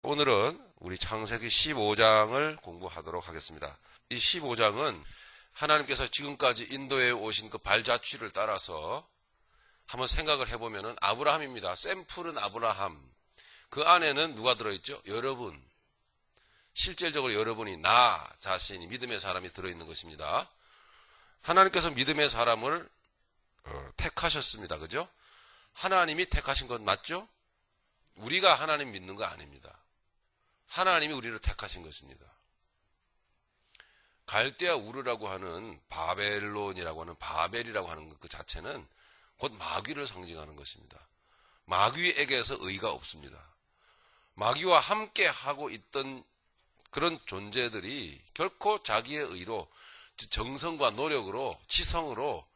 오늘은 우리 창세기 15장을 공부하도록 하겠습니다. 이 15장은 하나님께서 지금까지 인도에 오신 그 발자취를 따라서 한번 생각을 해보면은 아브라함입니다. 샘플은 아브라함. 그 안에는 누가 들어있죠? 여러분. 실질적으로 여러분이 나 자신이 믿음의 사람이 들어있는 것입니다. 하나님께서 믿음의 사람을 택하셨습니다. 그죠? 하나님이 택하신 건 맞죠? 우리가 하나님 믿는 거 아닙니다. 하나님이 우리를 택하신 것입니다. 갈대아 우르라고 하는 바벨론이라고 하는 바벨이라고 하는 그 자체는 곧 마귀를 상징하는 것입니다. 마귀에게서 의가 없습니다. 마귀와 함께 하고 있던 그런 존재들이 결코 자기의 의로, 정성과 노력으로, 치성으로,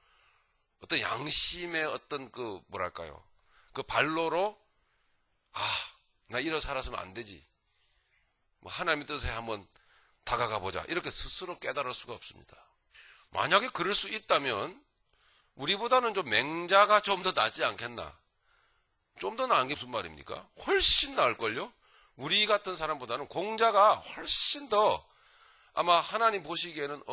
어떤 양심의 어떤 그 발로로 나 이러 살았으면 안 되지. 하나님의 뜻에 한번 다가가 보자. 이렇게 스스로 깨달을 수가 없습니다. 만약에 그럴 수 있다면 우리보다는 좀 맹자가 좀 더 낫지 않겠나? 좀 더 나은 게 무슨 말입니까? 훨씬 나을걸요? 우리 같은 사람보다는 공자가 훨씬 더 아마 하나님 보시기에는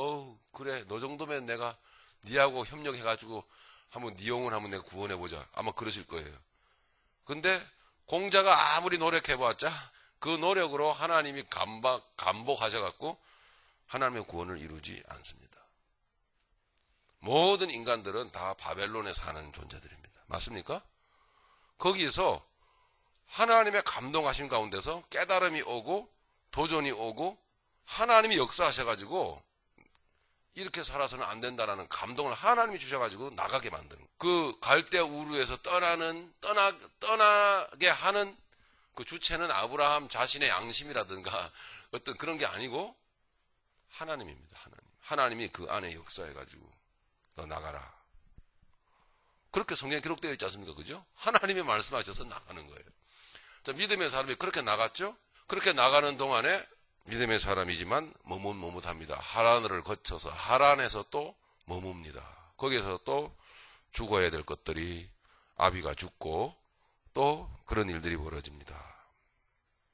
그래 너 정도면 내가 니하고 협력해가지고 한번 니 영혼 한번 내가 구원해보자. 아마 그러실 거예요. 근데 공자가 아무리 노력해봤자 그 노력으로 하나님이 감복하셔갖고 하나님의 구원을 이루지 않습니다. 모든 인간들은 다 바벨론에 사는 존재들입니다. 맞습니까? 거기에서 하나님의 감동하심 가운데서 깨달음이 오고 도전이 오고 하나님이 역사하셔가지고 이렇게 살아서는 안 된다라는 감동을 하나님이 주셔가지고 나가게 만드는 그 갈대아 우르에서 떠나게 하는 그 주체는 아브라함 자신의 양심이라든가 어떤 그런 게 아니고 하나님입니다. 하나님이 그 안에 역사해가지고 너 나가라. 그렇게 성경에 기록되어 있지 않습니까? 그죠? 하나님이 말씀하셔서 나가는 거예요. 자, 믿음의 사람이 그렇게 나갔죠? 그렇게 나가는 동안에 믿음의 사람이지만 머뭇합니다. 하란을 거쳐서 하란에서 또 머뭅니다. 거기에서 또 죽어야 될 것들이 아비가 죽고 또 그런 일들이 벌어집니다.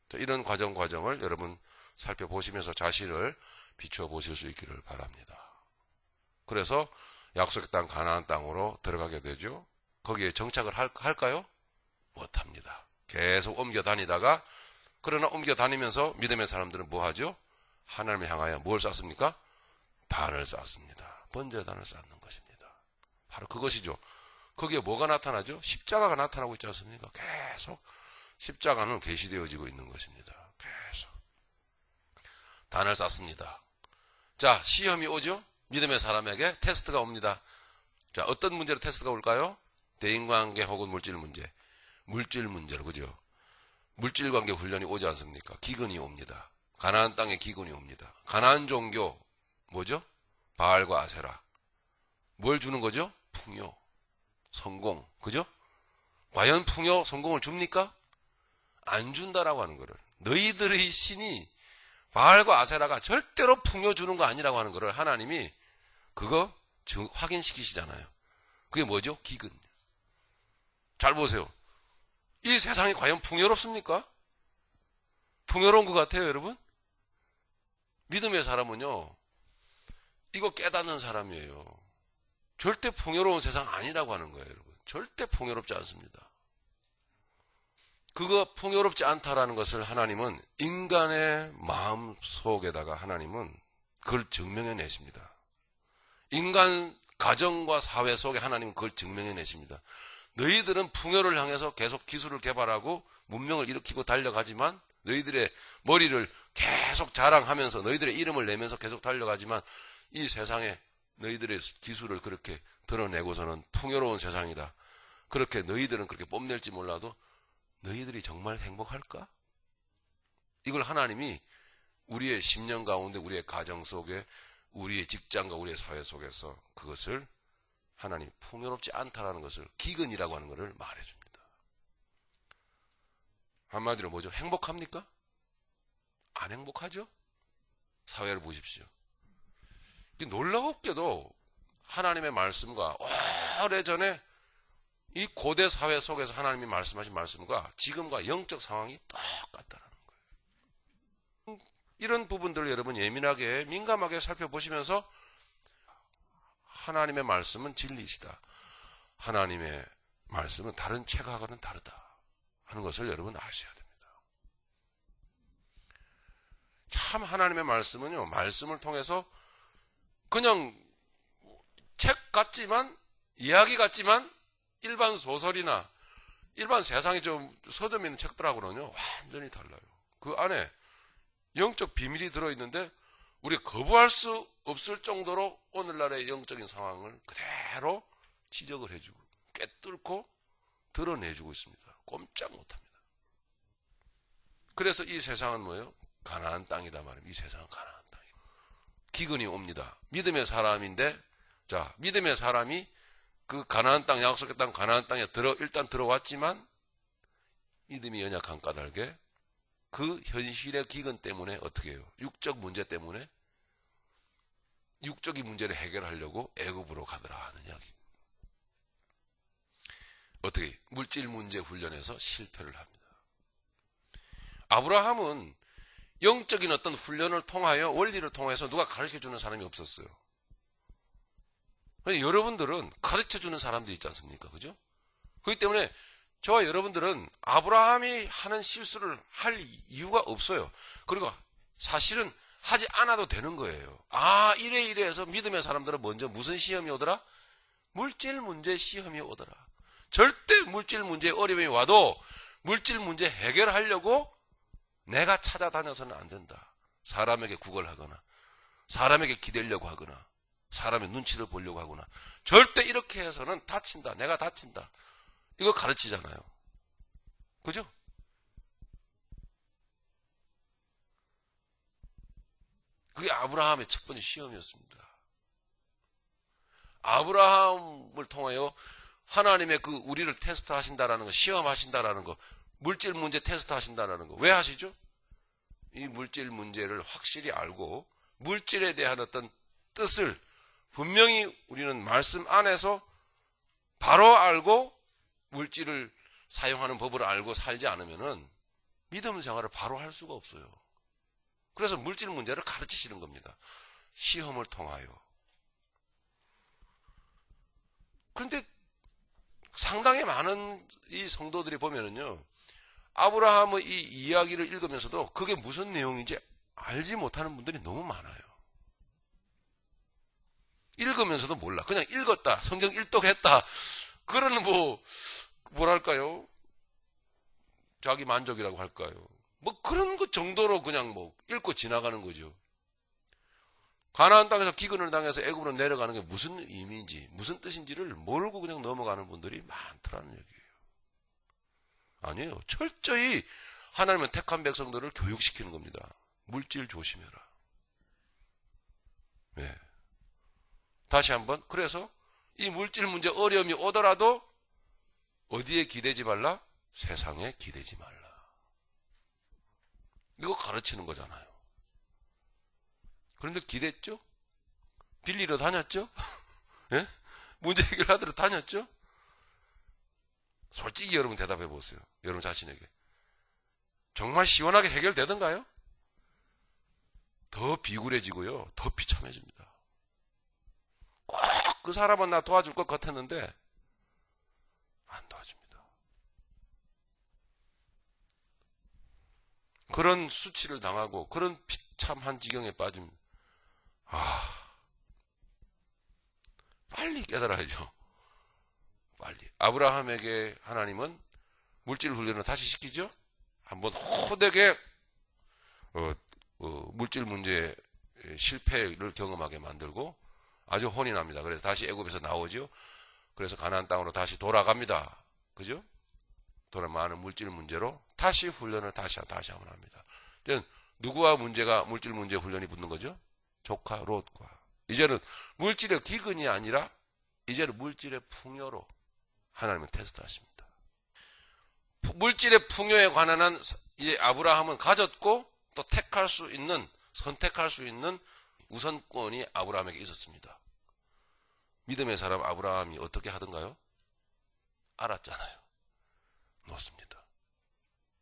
자, 이런 과정을 여러분 살펴보시면서 자신을 비춰보실 수 있기를 바랍니다. 그래서 약속의 땅 가나안 땅으로 들어가게 되죠. 거기에 정착을 할까요? 못합니다. 계속 옮겨 다니다가 그러나 옮겨 다니면서 믿음의 사람들은 뭐 하죠? 하나님을 향하여 뭘 쌓습니까? 단을 쌓습니다. 번제단을 쌓는 것입니다. 바로 그것이죠. 거기에 뭐가 나타나죠? 십자가가 나타나고 있지 않습니까? 계속 십자가는 계시되어지고 있는 것입니다. 계속 단을 쌓습니다. 자, 시험이 오죠? 믿음의 사람에게 테스트가 옵니다. 자, 어떤 문제로 테스트가 올까요? 대인관계 혹은 물질 문제로, 그죠? 물질관계 훈련이 오지 않습니까? 기근이 옵니다. 가나안 땅에 기근이 옵니다. 가나안 종교 뭐죠? 바알과 아세라. 뭘 주는 거죠? 풍요, 성공, 그죠? 과연 풍요, 성공을 줍니까? 안 준다라고 하는 거를. 너희들의 신이 바알과 아세라가 절대로 풍요 주는 거 아니라고 하는 거를 하나님이 그거 확인시키시잖아요. 그게 뭐죠? 기근. 잘 보세요. 이 세상이 과연 풍요롭습니까? 풍요로운 것 같아요, 여러분? 믿음의 사람은요, 이거 깨닫는 사람이에요. 절대 풍요로운 세상 아니라고 하는 거예요, 여러분. 절대 풍요롭지 않습니다. 그거 풍요롭지 않다라는 것을 하나님은 인간의 마음 속에다가 하나님은 그걸 증명해 내십니다. 인간 가정과 사회 속에 하나님은 그걸 증명해 내십니다. 너희들은 풍요를 향해서 계속 기술을 개발하고 문명을 일으키고 달려가지만 너희들의 머리를 계속 자랑하면서 너희들의 이름을 내면서 계속 달려가지만 이 세상에 너희들의 기술을 그렇게 드러내고서는 풍요로운 세상이다. 그렇게 너희들은 그렇게 뽐낼지 몰라도 너희들이 정말 행복할까? 이걸 하나님이 우리의 심령 가운데 우리의 가정 속에 우리의 직장과 우리의 사회 속에서 그것을 하나님이 풍요롭지 않다라는 것을 기근이라고 하는 것을 말해줍니다. 한마디로 뭐죠? 행복합니까? 안 행복하죠? 사회를 보십시오. 놀랍게도 하나님의 말씀과 오래전에 이 고대 사회 속에서 하나님이 말씀하신 말씀과 지금과 영적 상황이 똑같다는 거예요. 이런 부분들을 여러분 예민하게 민감하게 살펴보시면서 하나님의 말씀은 진리이시다. 하나님의 말씀은 다른 책하고는 다르다 하는 것을 여러분 아셔야 됩니다. 참 하나님의 말씀은요, 말씀을 통해서 그냥 책 같지만, 이야기 같지만 일반 소설이나 일반 세상에 좀 서점 있는 책들하고는요 완전히 달라요. 그 안에 영적 비밀이 들어있는데 우리가 거부할 수 없을 정도로 오늘날의 영적인 상황을 그대로 지적을 해주고 꿰뚫고 드러내주고 있습니다. 꼼짝 못합니다. 그래서 이 세상은 뭐예요? 가나안 땅이다 말입니다. 이 세상은 가나안 땅이에요. 기근이 옵니다. 믿음의 사람인데, 자, 믿음의 사람이 그 가나안 땅, 약속의 땅 가나안 땅에 일단 들어왔지만 믿음이 연약한 까닭에 그 현실의 기근 때문에 어떻게 해요? 육적 문제 때문에 육적인 문제를 해결하려고 애굽으로 가더라 하는 이야기. 어떻게? 물질 문제 훈련에서 실패를 합니다. 아브라함은 영적인 어떤 훈련을 통하여, 원리를 통해서 누가 가르쳐주는 사람이 없었어요. 여러분들은 가르쳐주는 사람들이 있지 않습니까? 그죠? 그렇기 때문에 저와 여러분들은 아브라함이 하는 실수를 할 이유가 없어요. 그리고 사실은 하지 않아도 되는 거예요. 아, 이래 해서 믿음의 사람들은 먼저 무슨 시험이 오더라? 물질 문제 시험이 오더라. 절대 물질 문제에 어려움이 와도 물질 문제 해결하려고 내가 찾아다녀서는 안 된다. 사람에게 구걸하거나 사람에게 기대려고 하거나 사람의 눈치를 보려고 하거나 절대 이렇게 해서는 다친다. 내가 다친다. 이거 가르치잖아요. 그죠? 그게 아브라함의 첫 번째 시험이었습니다. 아브라함을 통하여 하나님의 그 우리를 테스트 하신다라는 거, 시험하신다라는 거, 물질 문제 테스트 하신다라는 거. 왜 하시죠? 이 물질 문제를 확실히 알고 물질에 대한 어떤 뜻을 분명히 우리는 말씀 안에서 바로 알고 물질을 사용하는 법을 알고 살지 않으면은 믿음 생활을 바로 할 수가 없어요. 그래서 물질 문제를 가르치시는 겁니다. 시험을 통하여. 그런데 상당히 많은 이 성도들이 보면은요, 아브라함의 이 이야기를 읽으면서도 그게 무슨 내용인지 알지 못하는 분들이 너무 많아요. 읽으면서도 몰라. 그냥 읽었다. 성경 일독했다. 그런 뭐랄까요? 자기 만족이라고 할까요? 뭐 그런 것 정도로 그냥 읽고 지나가는 거죠. 가나안 땅에서 기근을 당해서 애굽으로 내려가는 게 무슨 의미인지, 무슨 뜻인지를 모르고 그냥 넘어가는 분들이 많더라는 얘기예요. 아니에요. 철저히 하나님은 택한 백성들을 교육시키는 겁니다. 물질 조심해라. 네. 다시 한번, 그래서 이 물질 문제 어려움이 오더라도 어디에 기대지 말라? 세상에 기대지 말라. 이거 가르치는 거잖아요. 그런데 기댔죠? 빌리러 다녔죠? 예? 문제 해결하러 다녔죠? 솔직히 여러분 대답해 보세요. 여러분 자신에게. 정말 시원하게 해결되던가요? 더 비굴해지고요. 더 비참해집니다. 꼭 그 사람은 나 도와줄 것 같았는데 안 도와줍니다. 그런 수치를 당하고 그런 비참한 지경에 빠짐. 빨리 깨달아야죠. 빨리. 아브라함에게 하나님은 물질 훈련을 다시 시키죠. 한번 호되게 물질 문제 실패를 경험하게 만들고 아주 혼이 납니다. 그래서 다시 애굽에서 나오죠. 그래서 가나안 땅으로 다시 돌아갑니다. 그죠? 많은 물질 문제로 다시 훈련을 다시 한번 합니다. 누구와 물질 문제 훈련이 붙는 거죠? 조카 롯과. 이제는 물질의 기근이 아니라 이제는 물질의 풍요로 하나님은 테스트하십니다. 물질의 풍요에 관한 이제 아브라함은 가졌고 또 선택할 수 있는 우선권이 아브라함에게 있었습니다. 믿음의 사람 아브라함이 어떻게 하던가요? 알았잖아요. 놓습니다.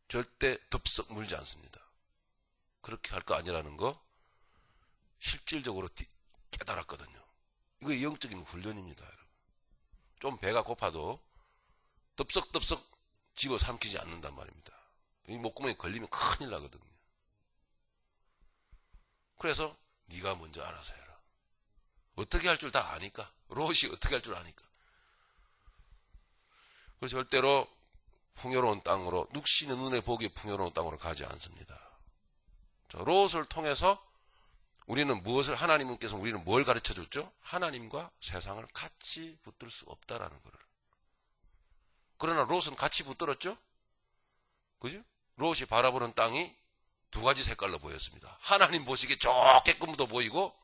절대 덥석 물지 않습니다. 그렇게 할 거 아니라는 거 실질적으로 깨달았거든요. 이거 영적인 훈련입니다. 여러분. 좀 배가 고파도 덥석덥석 집어 삼키지 않는단 말입니다. 이 목구멍에 걸리면 큰일 나거든요. 그래서 네가 먼저 알아서 해라. 어떻게 할 줄 다 아니까. 롯이 어떻게 할 줄 아니까. 그래서 절대로 풍요로운 땅으로, 눅신의 눈에 보기에 풍요로운 땅으로 가지 않습니다. 자, 롯을 통해서 우리는 하나님께서 우리는 뭘 가르쳐 줬죠? 하나님과 세상을 같이 붙들 수 없다라는 거를. 그러나 롯은 같이 붙들었죠? 그죠? 롯이 바라보는 땅이 두 가지 색깔로 보였습니다. 하나님 보시기에 좋게끔도 보이고,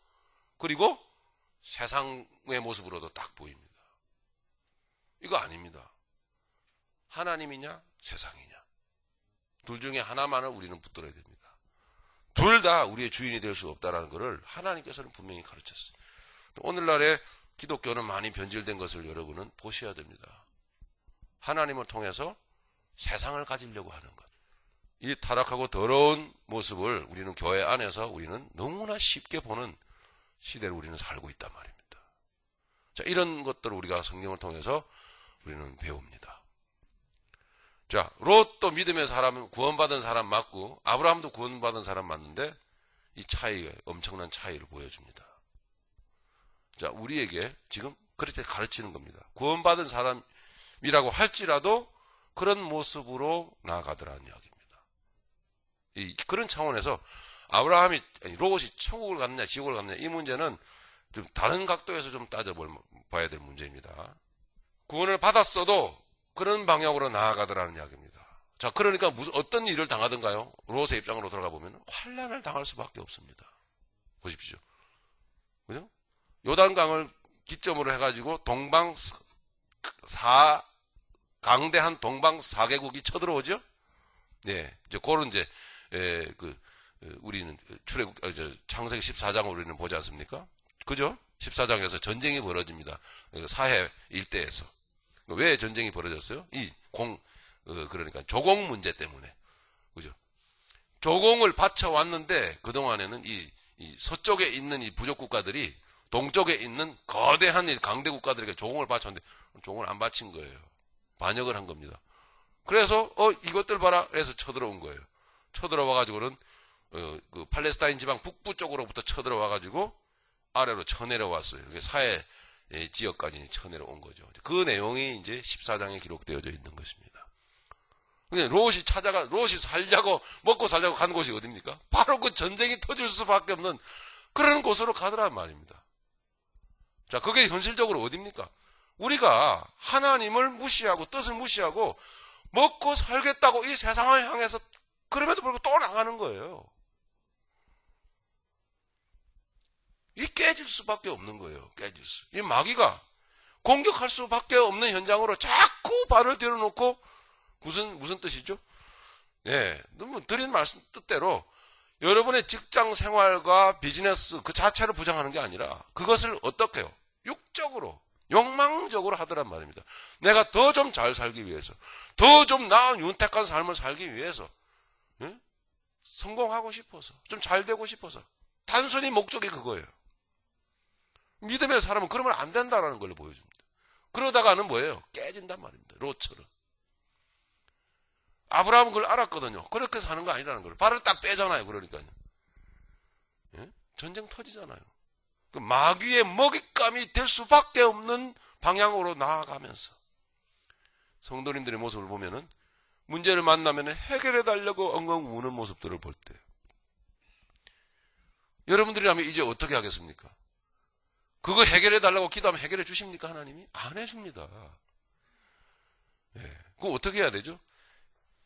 그리고 세상의 모습으로도 딱 보입니다. 이거 아닙니다. 하나님이냐, 세상이냐. 둘 중에 하나만을 우리는 붙들어야 됩니다. 둘 다 우리의 주인이 될 수 없다는 것을 하나님께서는 분명히 가르쳤어요. 오늘날의 기독교는 많이 변질된 것을 여러분은 보셔야 됩니다. 하나님을 통해서 세상을 가지려고 하는 것. 이 타락하고 더러운 모습을 우리는 교회 안에서 우리는 너무나 쉽게 보는 시대를 우리는 살고 있단 말입니다. 자, 이런 것들을 우리가 성경을 통해서 우리는 배웁니다. 자, 롯도 믿음의 사람은 구원받은 사람 맞고 아브라함도 구원받은 사람 맞는데 이 엄청난 차이를 보여줍니다. 자, 우리에게 지금 그렇게 가르치는 겁니다. 구원받은 사람이라고 할지라도 그런 모습으로 나아가더라는 이야기입니다. 그런 차원에서 롯이 천국을 갔느냐 지옥을 갔느냐 이 문제는 좀 다른 각도에서 좀 따져봐야 될 문제입니다. 구원을 받았어도 그런 방향으로 나아가더라는 이야기입니다. 자, 그러니까 어떤 일을 당하던가요? 롯의 입장으로 돌아가 보면 환난을 당할 수밖에 없습니다. 보십시오. 그죠? 요단강을 기점으로 해가지고 강대한 동방 4개국이 쳐들어오죠? 네, 이제 그런 우리는 창세기 14장을 우리는 보지 않습니까? 그죠? 14장에서 전쟁이 벌어집니다. 사해 일대에서. 왜 전쟁이 벌어졌어요? 그러니까 조공 문제 때문에. 그죠? 조공을 바쳐왔는데, 그동안에는 이 서쪽에 있는 이 부족 국가들이 동쪽에 있는 거대한 강대 국가들에게 조공을 바쳤는데, 조공을 안 바친 거예요. 반역을 한 겁니다. 그래서, 이것들 봐라. 그래서 쳐들어온 거예요. 쳐들어와가지고는, 그 팔레스타인 지방 북부 쪽으로부터 쳐들어와가지고, 아래로 쳐내려왔어요. 사해 지역까지 쳐내려온 거죠. 그 내용이 이제 14장에 기록되어져 있는 것입니다. 근데 롯이 살려고, 먹고 살려고 간 곳이 어딥니까? 바로 그 전쟁이 터질 수밖에 없는 그런 곳으로 가더란 말입니다. 자, 그게 현실적으로 어딥니까? 우리가 하나님을 무시하고 뜻을 무시하고 먹고 살겠다고 이 세상을 향해서 그럼에도 불구하고 또 나가는 거예요. 이 깨질 수밖에 없는 거예요. 이 마귀가 공격할 수밖에 없는 현장으로 자꾸 발을 들여놓고 무슨 뜻이죠? 예, 드린 말씀 뜻대로 여러분의 직장 생활과 비즈니스 그 자체를 부정하는 게 아니라 그것을 어떻게 해요? 육적으로, 욕망적으로 하더란 말입니다. 내가 더 좀 잘 살기 위해서, 더 좀 나은 윤택한 삶을 살기 위해서, 예? 성공하고 싶어서, 좀 잘 되고 싶어서 단순히 목적이 그거예요. 믿음의 사람은 그러면 안 된다라는 걸 보여줍니다. 그러다가는 뭐예요? 깨진단 말입니다. 롯처럼. 아브라함은 그걸 알았거든요. 그렇게 사는 거 아니라는 걸. 발을 딱 빼잖아요. 그러니까요. 예? 전쟁 터지잖아요. 그 마귀의 먹잇감이 될 수밖에 없는 방향으로 나아가면서 성도님들의 모습을 보면은 문제를 만나면 해결해 달라고 엉엉 우는 모습들을 볼 때 여러분들이라면 이제 어떻게 하겠습니까? 그거 해결해 달라고 기도하면 해결해 주십니까? 하나님이? 안 해줍니다. 예. 그럼 어떻게 해야 되죠?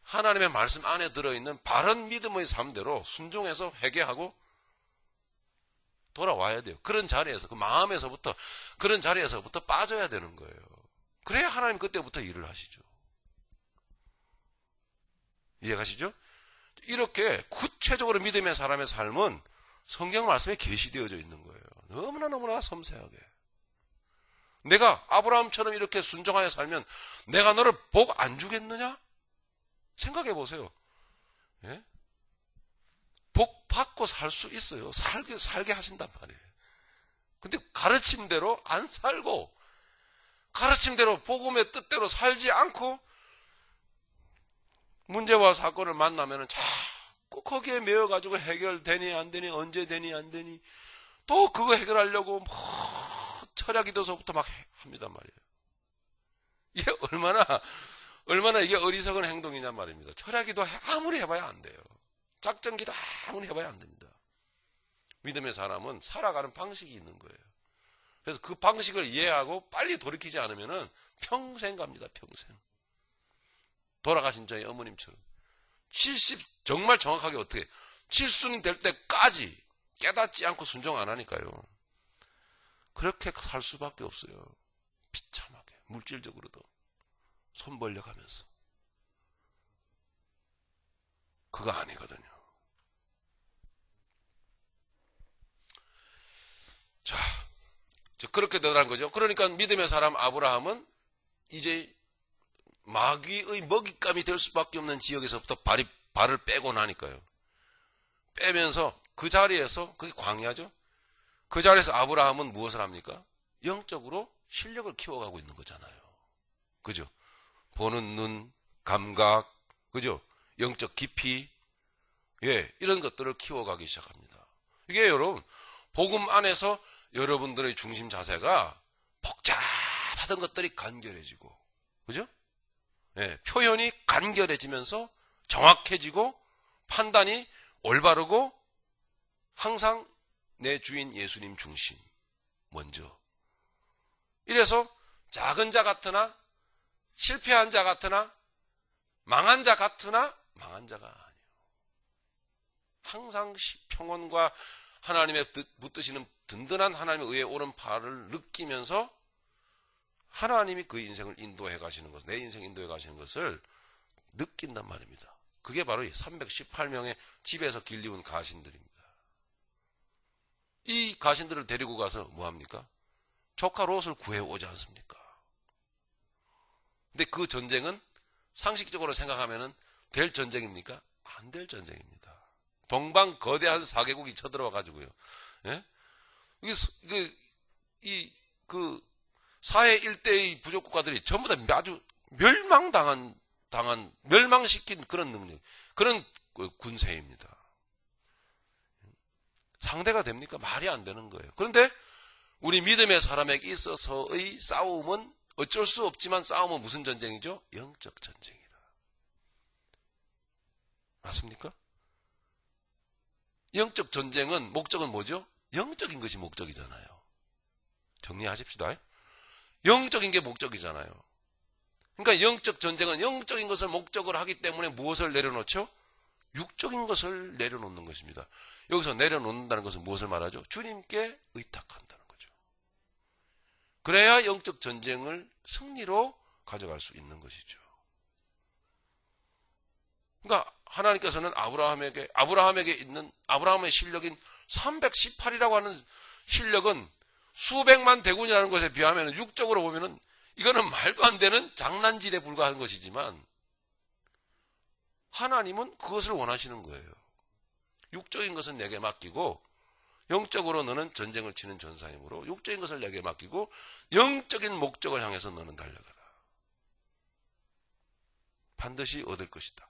하나님의 말씀 안에 들어있는 바른 믿음의 삶대로 순종해서 회개하고 돌아와야 돼요. 그런 자리에서, 그 마음에서부터, 그런 자리에서부터 빠져야 되는 거예요. 그래야 하나님 그때부터 일을 하시죠. 이해가시죠? 이렇게 구체적으로 믿음의 사람의 삶은 성경 말씀에 계시되어져 있는 거예요. 너무나 섬세하게. 내가 아브라함처럼 이렇게 순종하여 살면 내가 너를 복 안 주겠느냐? 생각해 보세요. 예? 복 받고 살 수 있어요. 살게 하신단 말이에요. 근데 가르침대로 안 살고, 가르침대로 복음의 뜻대로 살지 않고, 문제와 사건을 만나면은 자꾸 거기에 매여가지고 해결되니 안 되니, 언제 되니 안 되니, 또 그거 해결하려고 철야기도서부터 막 합니다 말이에요. 이게 얼마나 이게 어리석은 행동이냐 말입니다. 철야기도 아무리 해봐야 안 돼요. 작전기도 아무리 해봐야 안 됩니다. 믿음의 사람은 살아가는 방식이 있는 거예요. 그래서 그 방식을 이해하고 빨리 돌이키지 않으면은 평생 갑니다. 평생. 돌아가신 저희 어머님처럼 70 정말 정확하게 어떻게 7순이 될 때까지 깨닫지 않고 순종 안 하니까요. 그렇게 살 수밖에 없어요. 비참하게 물질적으로도 손 벌려가면서. 그거 아니거든요. 자, 그렇게 되더란 거죠. 그러니까 믿음의 사람 아브라함은 이제 마귀의 먹잇감이 될 수밖에 없는 지역에서부터 발을 빼고 나니까요. 빼면서 그 자리에서, 그게 광야죠. 그 자리에서 아브라함은 무엇을 합니까? 영적으로 실력을 키워가고 있는 거잖아요. 그죠? 보는 눈, 감각, 그죠? 영적 깊이, 예, 이런 것들을 키워가기 시작합니다. 이게 여러분, 복음 안에서 여러분들의 중심 자세가 복잡하던 것들이 간결해지고, 그죠? 예, 표현이 간결해지면서 정확해지고, 판단이 올바르고, 항상 내 주인 예수님 중심, 먼저. 이래서 작은 자 같으나, 실패한 자 같으나, 망한 자 같으나, 망한 자가 아니에요. 항상 평온과 하나님의 붙드시는 든든한 하나님의 의에 오른 팔을 느끼면서 하나님이 그 인생을 인도해 가시는 것, 내 인생 인도해 가시는 것을 느낀단 말입니다. 그게 바로 318명의 집에서 길리운 가신들입니다. 이 가신들을 데리고 가서 뭐합니까? 조카 롯을 구해오지 않습니까? 근데 그 전쟁은 상식적으로 생각하면 될 전쟁입니까? 안 될 전쟁입니다. 동방 거대한 4개국이 쳐들어와 가지고요. 예? 그 사해 일대의 부족 국가들이 전부 다 아주 멸망시킨 그런 능력, 그런 군세입니다. 상대가 됩니까? 말이 안 되는 거예요. 그런데 우리 믿음의 사람에게 있어서의 싸움은 어쩔 수 없지만 싸움은 무슨 전쟁이죠? 영적 전쟁이라. 맞습니까? 영적 전쟁은 목적은 뭐죠? 영적인 것이 목적이잖아요. 정리하십시다. 영적인 게 목적이잖아요. 그러니까 영적 전쟁은 영적인 것을 목적으로 하기 때문에 무엇을 내려놓죠? 육적인 것을 내려놓는 것입니다. 여기서 내려놓는다는 것은 무엇을 말하죠? 주님께 의탁한다는 거죠. 그래야 영적 전쟁을 승리로 가져갈 수 있는 것이죠. 그러니까 하나님께서는 아브라함에게 있는 아브라함의 실력인 318이라고 하는 실력은 수백만 대군이라는 것에 비하면 육적으로 보면은 이거는 말도 안 되는 장난질에 불과한 것이지만 하나님은 그것을 원하시는 거예요. 육적인 것은 내게 맡기고 영적으로 너는 전쟁을 치는 전사이므로 육적인 것을 내게 맡기고 영적인 목적을 향해서 너는 달려가라. 반드시 얻을 것이다.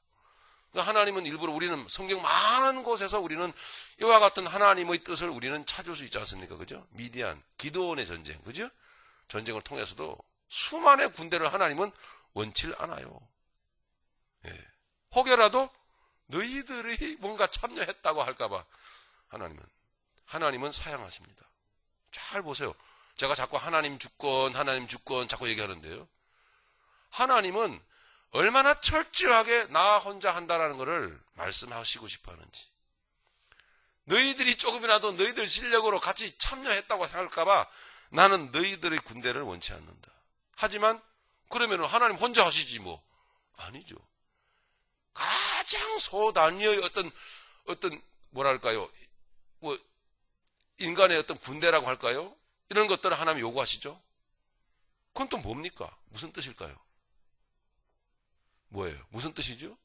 그러니까 하나님은 일부러 우리는 성경 많은 곳에서 우리는 이와 같은 하나님의 뜻을 우리는 찾을 수 있지 않습니까? 그죠? 미디안, 기드온의 전쟁, 그죠? 전쟁을 통해서도 수만의 군대를 하나님은 원치 않아요. 예. 혹여라도 너희들이 뭔가 참여했다고 할까봐 하나님은 사양하십니다. 잘 보세요. 제가 자꾸 하나님 주권 자꾸 얘기하는데요. 하나님은 얼마나 철저하게 나 혼자 한다라는 것을 말씀하시고 싶어 하는지. 너희들이 조금이라도 너희들 실력으로 같이 참여했다고 할까봐 나는 너희들의 군대를 원치 않는다. 하지만 그러면 하나님 혼자 하시지 뭐. 아니죠. 가장 소단위의 어떤 뭐랄까요? 뭐 인간의 어떤 군대라고 할까요? 이런 것들을 하나님 요구하시죠. 그건 또 뭡니까? 무슨 뜻일까요? 뭐예요? 무슨 뜻이죠?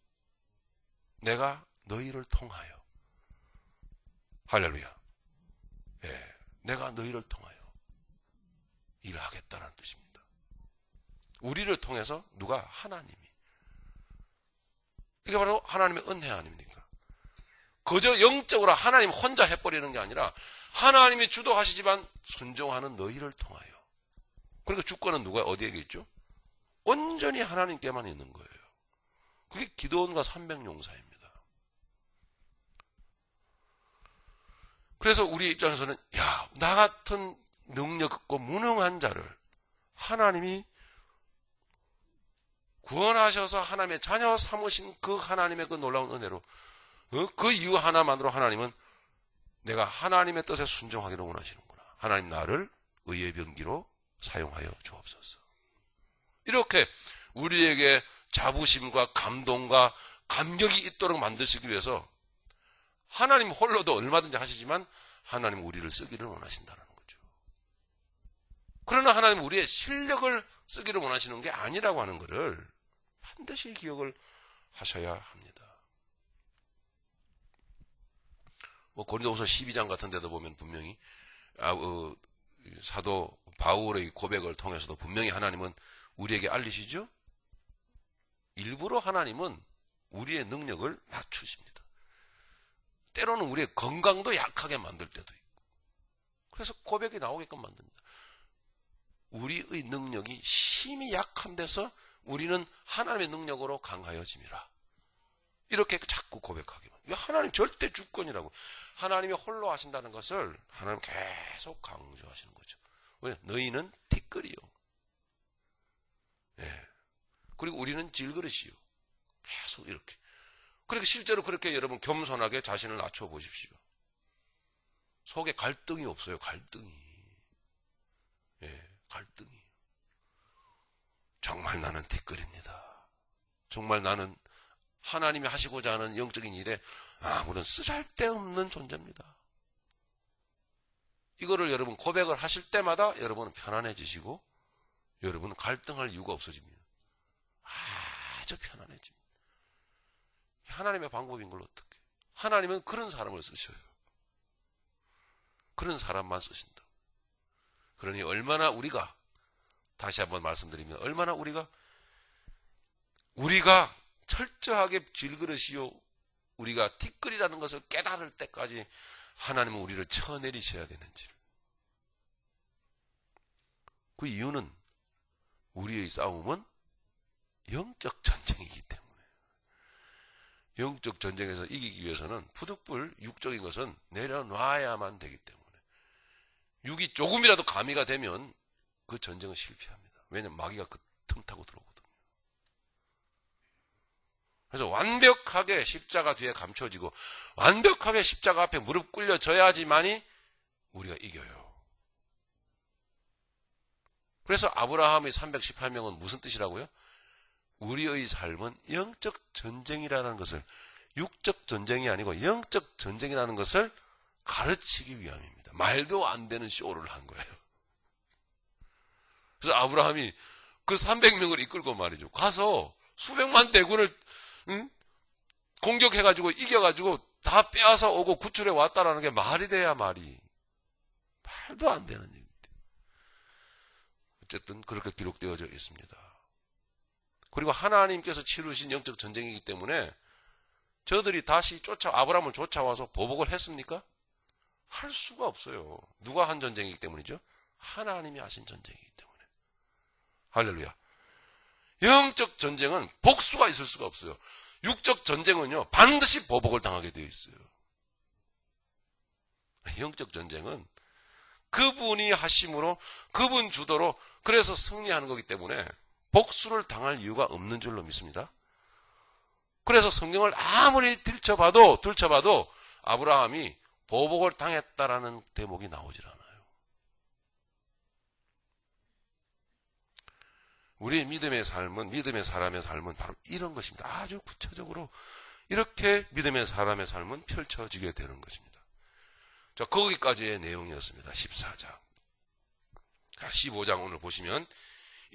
내가 너희를 통하여 할렐루야. 예, 내가 너희를 통하여 일을 하겠다는 뜻입니다. 우리를 통해서 누가? 하나님이. 이게 바로 하나님의 은혜 아닙니까? 그저 영적으로 하나님 혼자 해버리는 게 아니라 하나님이 주도하시지만 순종하는 너희를 통하여. 그러니까 주권은 누가 어디에게 있죠? 온전히 하나님께만 있는 거예요. 그게 기드온과 300용사입니다. 그래서 우리 입장에서는 야, 나 같은 능력 없고 무능한 자를 하나님이 구원하셔서 하나님의 자녀 삼으신 그 하나님의 그 놀라운 은혜로 그 이유 하나만으로 하나님은 내가 하나님의 뜻에 순종하기를 원하시는구나. 하나님 나를 의의 병기로 사용하여 주옵소서. 이렇게 우리에게 자부심과 감동과 감격이 있도록 만드시기 위해서 하나님 홀로도 얼마든지 하시지만 하나님 우리를 쓰기를 원하신다는 거죠. 그러나 하나님 우리의 실력을 쓰기를 원하시는 게 아니라고 하는 것을 반드시 기억을 하셔야 합니다. 고린도후서 12장 같은 데도 보면 분명히 사도 바울의 고백을 통해서도 분명히 하나님은 우리에게 알리시죠. 일부러 하나님은 우리의 능력을 낮추십니다. 때로는 우리의 건강도 약하게 만들 때도 있고, 그래서 고백이 나오게끔 만듭니다. 우리의 능력이 심히 약한 데서 우리는 하나님의 능력으로 강하여짐이라. 이렇게 자꾸 고백하게 만듭니다. 이게 하나님 절대 주권이라고. 하나님이 홀로 하신다는 것을 하나님 계속 강조하시는 거죠. 왜? 너희는 티끌이요. 예. 그리고 우리는 질그릇이요. 계속 이렇게. 그러니까 실제로 그렇게 여러분 겸손하게 자신을 낮춰보십시오. 속에 갈등이 없어요. 갈등이. 예, 갈등이. 정말 나는 티끌입니다. 정말 나는 하나님이 하시고자 하는 영적인 일에 아무런 쓰잘데없는 존재입니다. 이거를 여러분 고백을 하실 때마다 여러분은 편안해지시고 여러분은 갈등할 이유가 없어집니다. 아주 편안해집니다. 하나님의 방법인 걸 어떻게? 하나님은 그런 사람을 쓰셔요. 그런 사람만 쓰신다. 그러니 얼마나 우리가, 다시 한번 말씀드리면 얼마나 우리가 철저하게 질그릇이요, 우리가 티끌이라는 것을 깨달을 때까지 하나님은 우리를 쳐내리셔야 되는지. 그 이유는 우리의 싸움은 영적 전쟁이기 때문에. 영적 전쟁에서 이기기 위해서는 부득불 육적인 것은 내려놔야만 되기 때문에. 육이 조금이라도 가미가 되면 그 전쟁은 실패합니다. 왜냐하면 마귀가 그 틈타고 들어오거든요. 그래서 완벽하게 십자가 뒤에 감춰지고 완벽하게 십자가 앞에 무릎 꿇려져야지만이 우리가 이겨요. 그래서 아브라함의 318명은 무슨 뜻이라고요? 우리의 삶은 영적 전쟁이라는 것을, 육적 전쟁이 아니고 영적 전쟁이라는 것을 가르치기 위함입니다. 말도 안 되는 쇼를 한 거예요. 그래서 아브라함이 그 300명을 이끌고 말이죠. 가서 수백만 대군을 공격해가지고 이겨가지고 다 빼앗아 오고 구출해 왔다라는 게 말이 돼야 말이. 말도 안 되는 얘기입니다. 어쨌든 그렇게 기록되어져 있습니다. 그리고 하나님께서 치르신 영적 전쟁이기 때문에 저들이 다시 아브라함을 쫓아와서 보복을 했습니까? 할 수가 없어요. 누가 한 전쟁이기 때문이죠? 하나님이 하신 전쟁이기 때문에. 할렐루야. 영적 전쟁은 복수가 있을 수가 없어요. 육적 전쟁은요, 반드시 보복을 당하게 되어 있어요. 영적 전쟁은 그분이 하심으로, 그분 주도로, 그래서 승리하는 거기 때문에 복수를 당할 이유가 없는 줄로 믿습니다. 그래서 성경을 아무리 들춰봐도 아브라함이 보복을 당했다라는 대목이 나오질 않아요. 우리의 믿음의 삶은, 믿음의 사람의 삶은 바로 이런 것입니다. 아주 구체적으로 이렇게 믿음의 사람의 삶은 펼쳐지게 되는 것입니다. 자, 거기까지의 내용이었습니다. 14장. 15장 오늘 보시면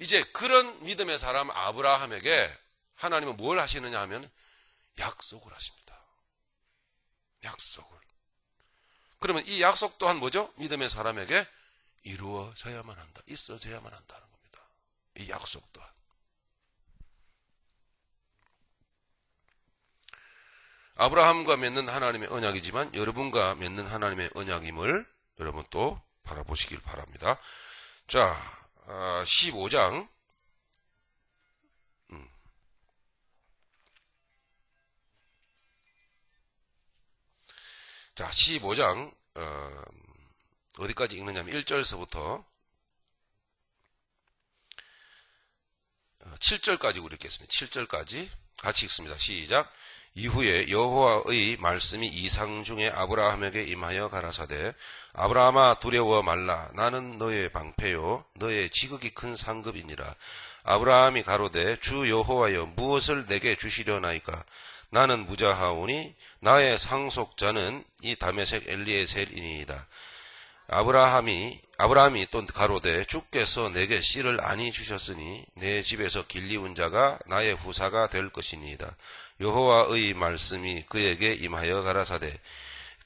이제 그런 믿음의 사람 아브라함에게 하나님은 뭘 하시느냐 하면 약속을 하십니다. 약속을. 그러면 이 약속 또한 뭐죠? 믿음의 사람에게 이루어져야만 한다. 있어져야만 한다는 겁니다. 이 약속 또한. 아브라함과 맺는 하나님의 언약이지만 여러분과 맺는 하나님의 언약임을 여러분 또 바라보시길 바랍니다. 자, 15장. 자, 15장, 어디까지 읽느냐면 1절서부터 7절까지 우리 읽겠습니다. 7절까지 같이 읽습니다. 시작. 이후에 여호와의 말씀이 이상 중에 아브라함에게 임하여 가라사대 아브라함아 두려워 말라 나는 너의 방패요 너의 지극히 큰 상급이니라. 아브라함이 가로되 주 여호와여 무엇을 내게 주시려나이까. 나는 무자하오니 나의 상속자는 이 다메섹 엘리에셀이니이다. 아브라함이 또 가로되 주께서 내게 씨를 아니 주셨으니 내 집에서 길리운 자가 나의 후사가 될 것이니이다. 여호와의 말씀이 그에게 임하여 가라사대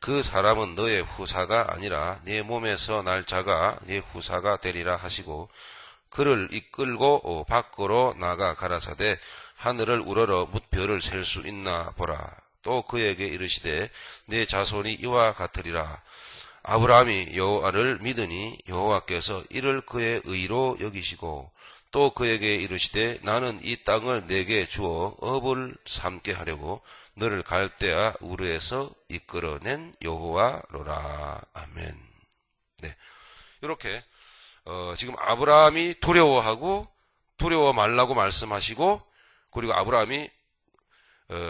그 사람은 너의 후사가 아니라 네 몸에서 날 자가 네 후사가 되리라 하시고 그를 이끌고 밖으로 나가 가라사대 하늘을 우러러 뭇별을 셀 수 있나 보라. 또 그에게 이르시되 내 자손이 이와 같으리라. 아브라함이 여호와를 믿으니 여호와께서 이를 그의 의로 여기시고 또 그에게 이르시되 나는 이 땅을 내게 주어 업을 삼게 하려고 너를 갈대아 우르에서 이끌어낸 여호와로라. 아멘. 네, 이렇게 지금 아브라함이 두려워 말라고 말씀하시고 그리고 아브라함이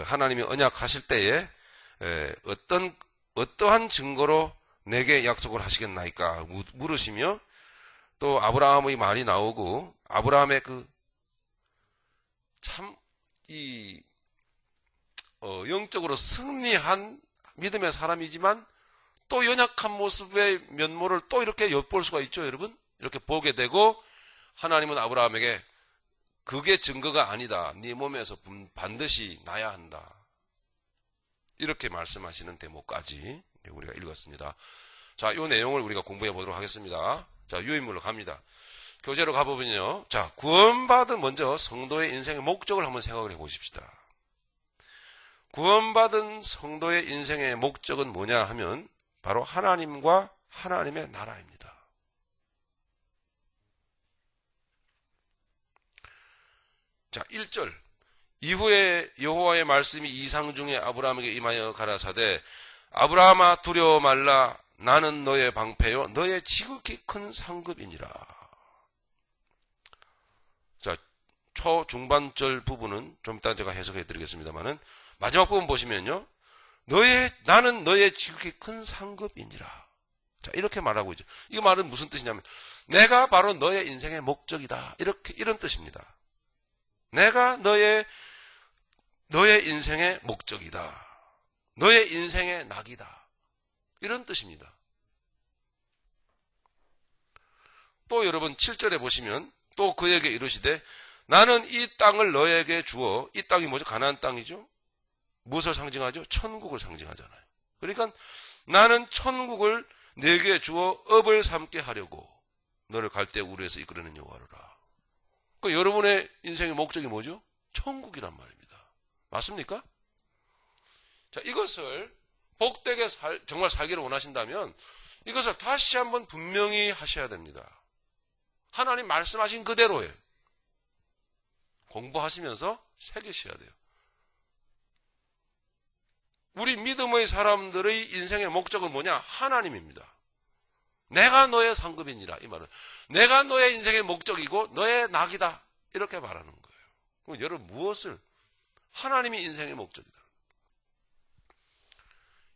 하나님이 언약하실 때에 어떠한 증거로 내게 약속을 하시겠나이까 물으시며 또 아브라함의 말이 나오고 아브라함의 영적으로 승리한 믿음의 사람이지만 또 연약한 모습의 면모를 또 이렇게 엿볼 수가 있죠, 여러분. 이렇게 보게 되고 하나님은 아브라함에게 그게 증거가 아니다. 네 몸에서 반드시 나야 한다. 이렇게 말씀하시는 대목까지 우리가 읽었습니다. 자, 이 내용을 우리가 공부해 보도록 하겠습니다. 자, 유인물로 갑니다. 교재로 가보면요. 자, 구원받은 먼저 성도의 인생의 목적을 한번 생각을 해 보십시다. 구원받은 성도의 인생의 목적은 뭐냐 하면 바로 하나님과 하나님의 나라입니다. 자, 1절. 이후에 여호와의 말씀이 이상 중에 아브라함에게 임하여 가라사대 아브라함아 두려워 말라 나는 너의 방패요 너의 지극히 큰 상급이니라. 자, 초중반절 부분은 좀 이따 제가 해석해 드리겠습니다만은 마지막 부분 보시면요. 나는 너의 지극히 큰 상급이니라. 자, 이렇게 말하고 있죠. 이 말은 무슨 뜻이냐면 내가 바로 너의 인생의 목적이다. 이런 뜻입니다. 내가 너의 인생의 목적이다. 너의 인생의 낙이다. 이런 뜻입니다. 또 여러분 7절에 보시면 또 그에게 이르시되 나는 이 땅을 너에게 주어 이 땅이 뭐죠? 가나안 땅이죠. 무엇을 상징하죠? 천국을 상징하잖아요. 그러니까 나는 천국을 내게 주어 업을 삼게 하려고 너를 갈대 우르에서 이끌어낸 여호와로라. 그 여러분의 인생의 목적이 뭐죠? 천국이란 말입니다. 맞습니까? 자, 이것을 복되게 정말 살기를 원하신다면 이것을 다시 한번 분명히 하셔야 됩니다. 하나님 말씀하신 그대로에 공부하시면서 새기셔야 돼요. 우리 믿음의 사람들의 인생의 목적은 뭐냐? 하나님입니다. 내가 너의 상급이니라. 이 말은 내가 너의 인생의 목적이고 너의 낙이다. 이렇게 말하는 거예요. 그럼 여러분 무엇을? 하나님이 인생의 목적이다.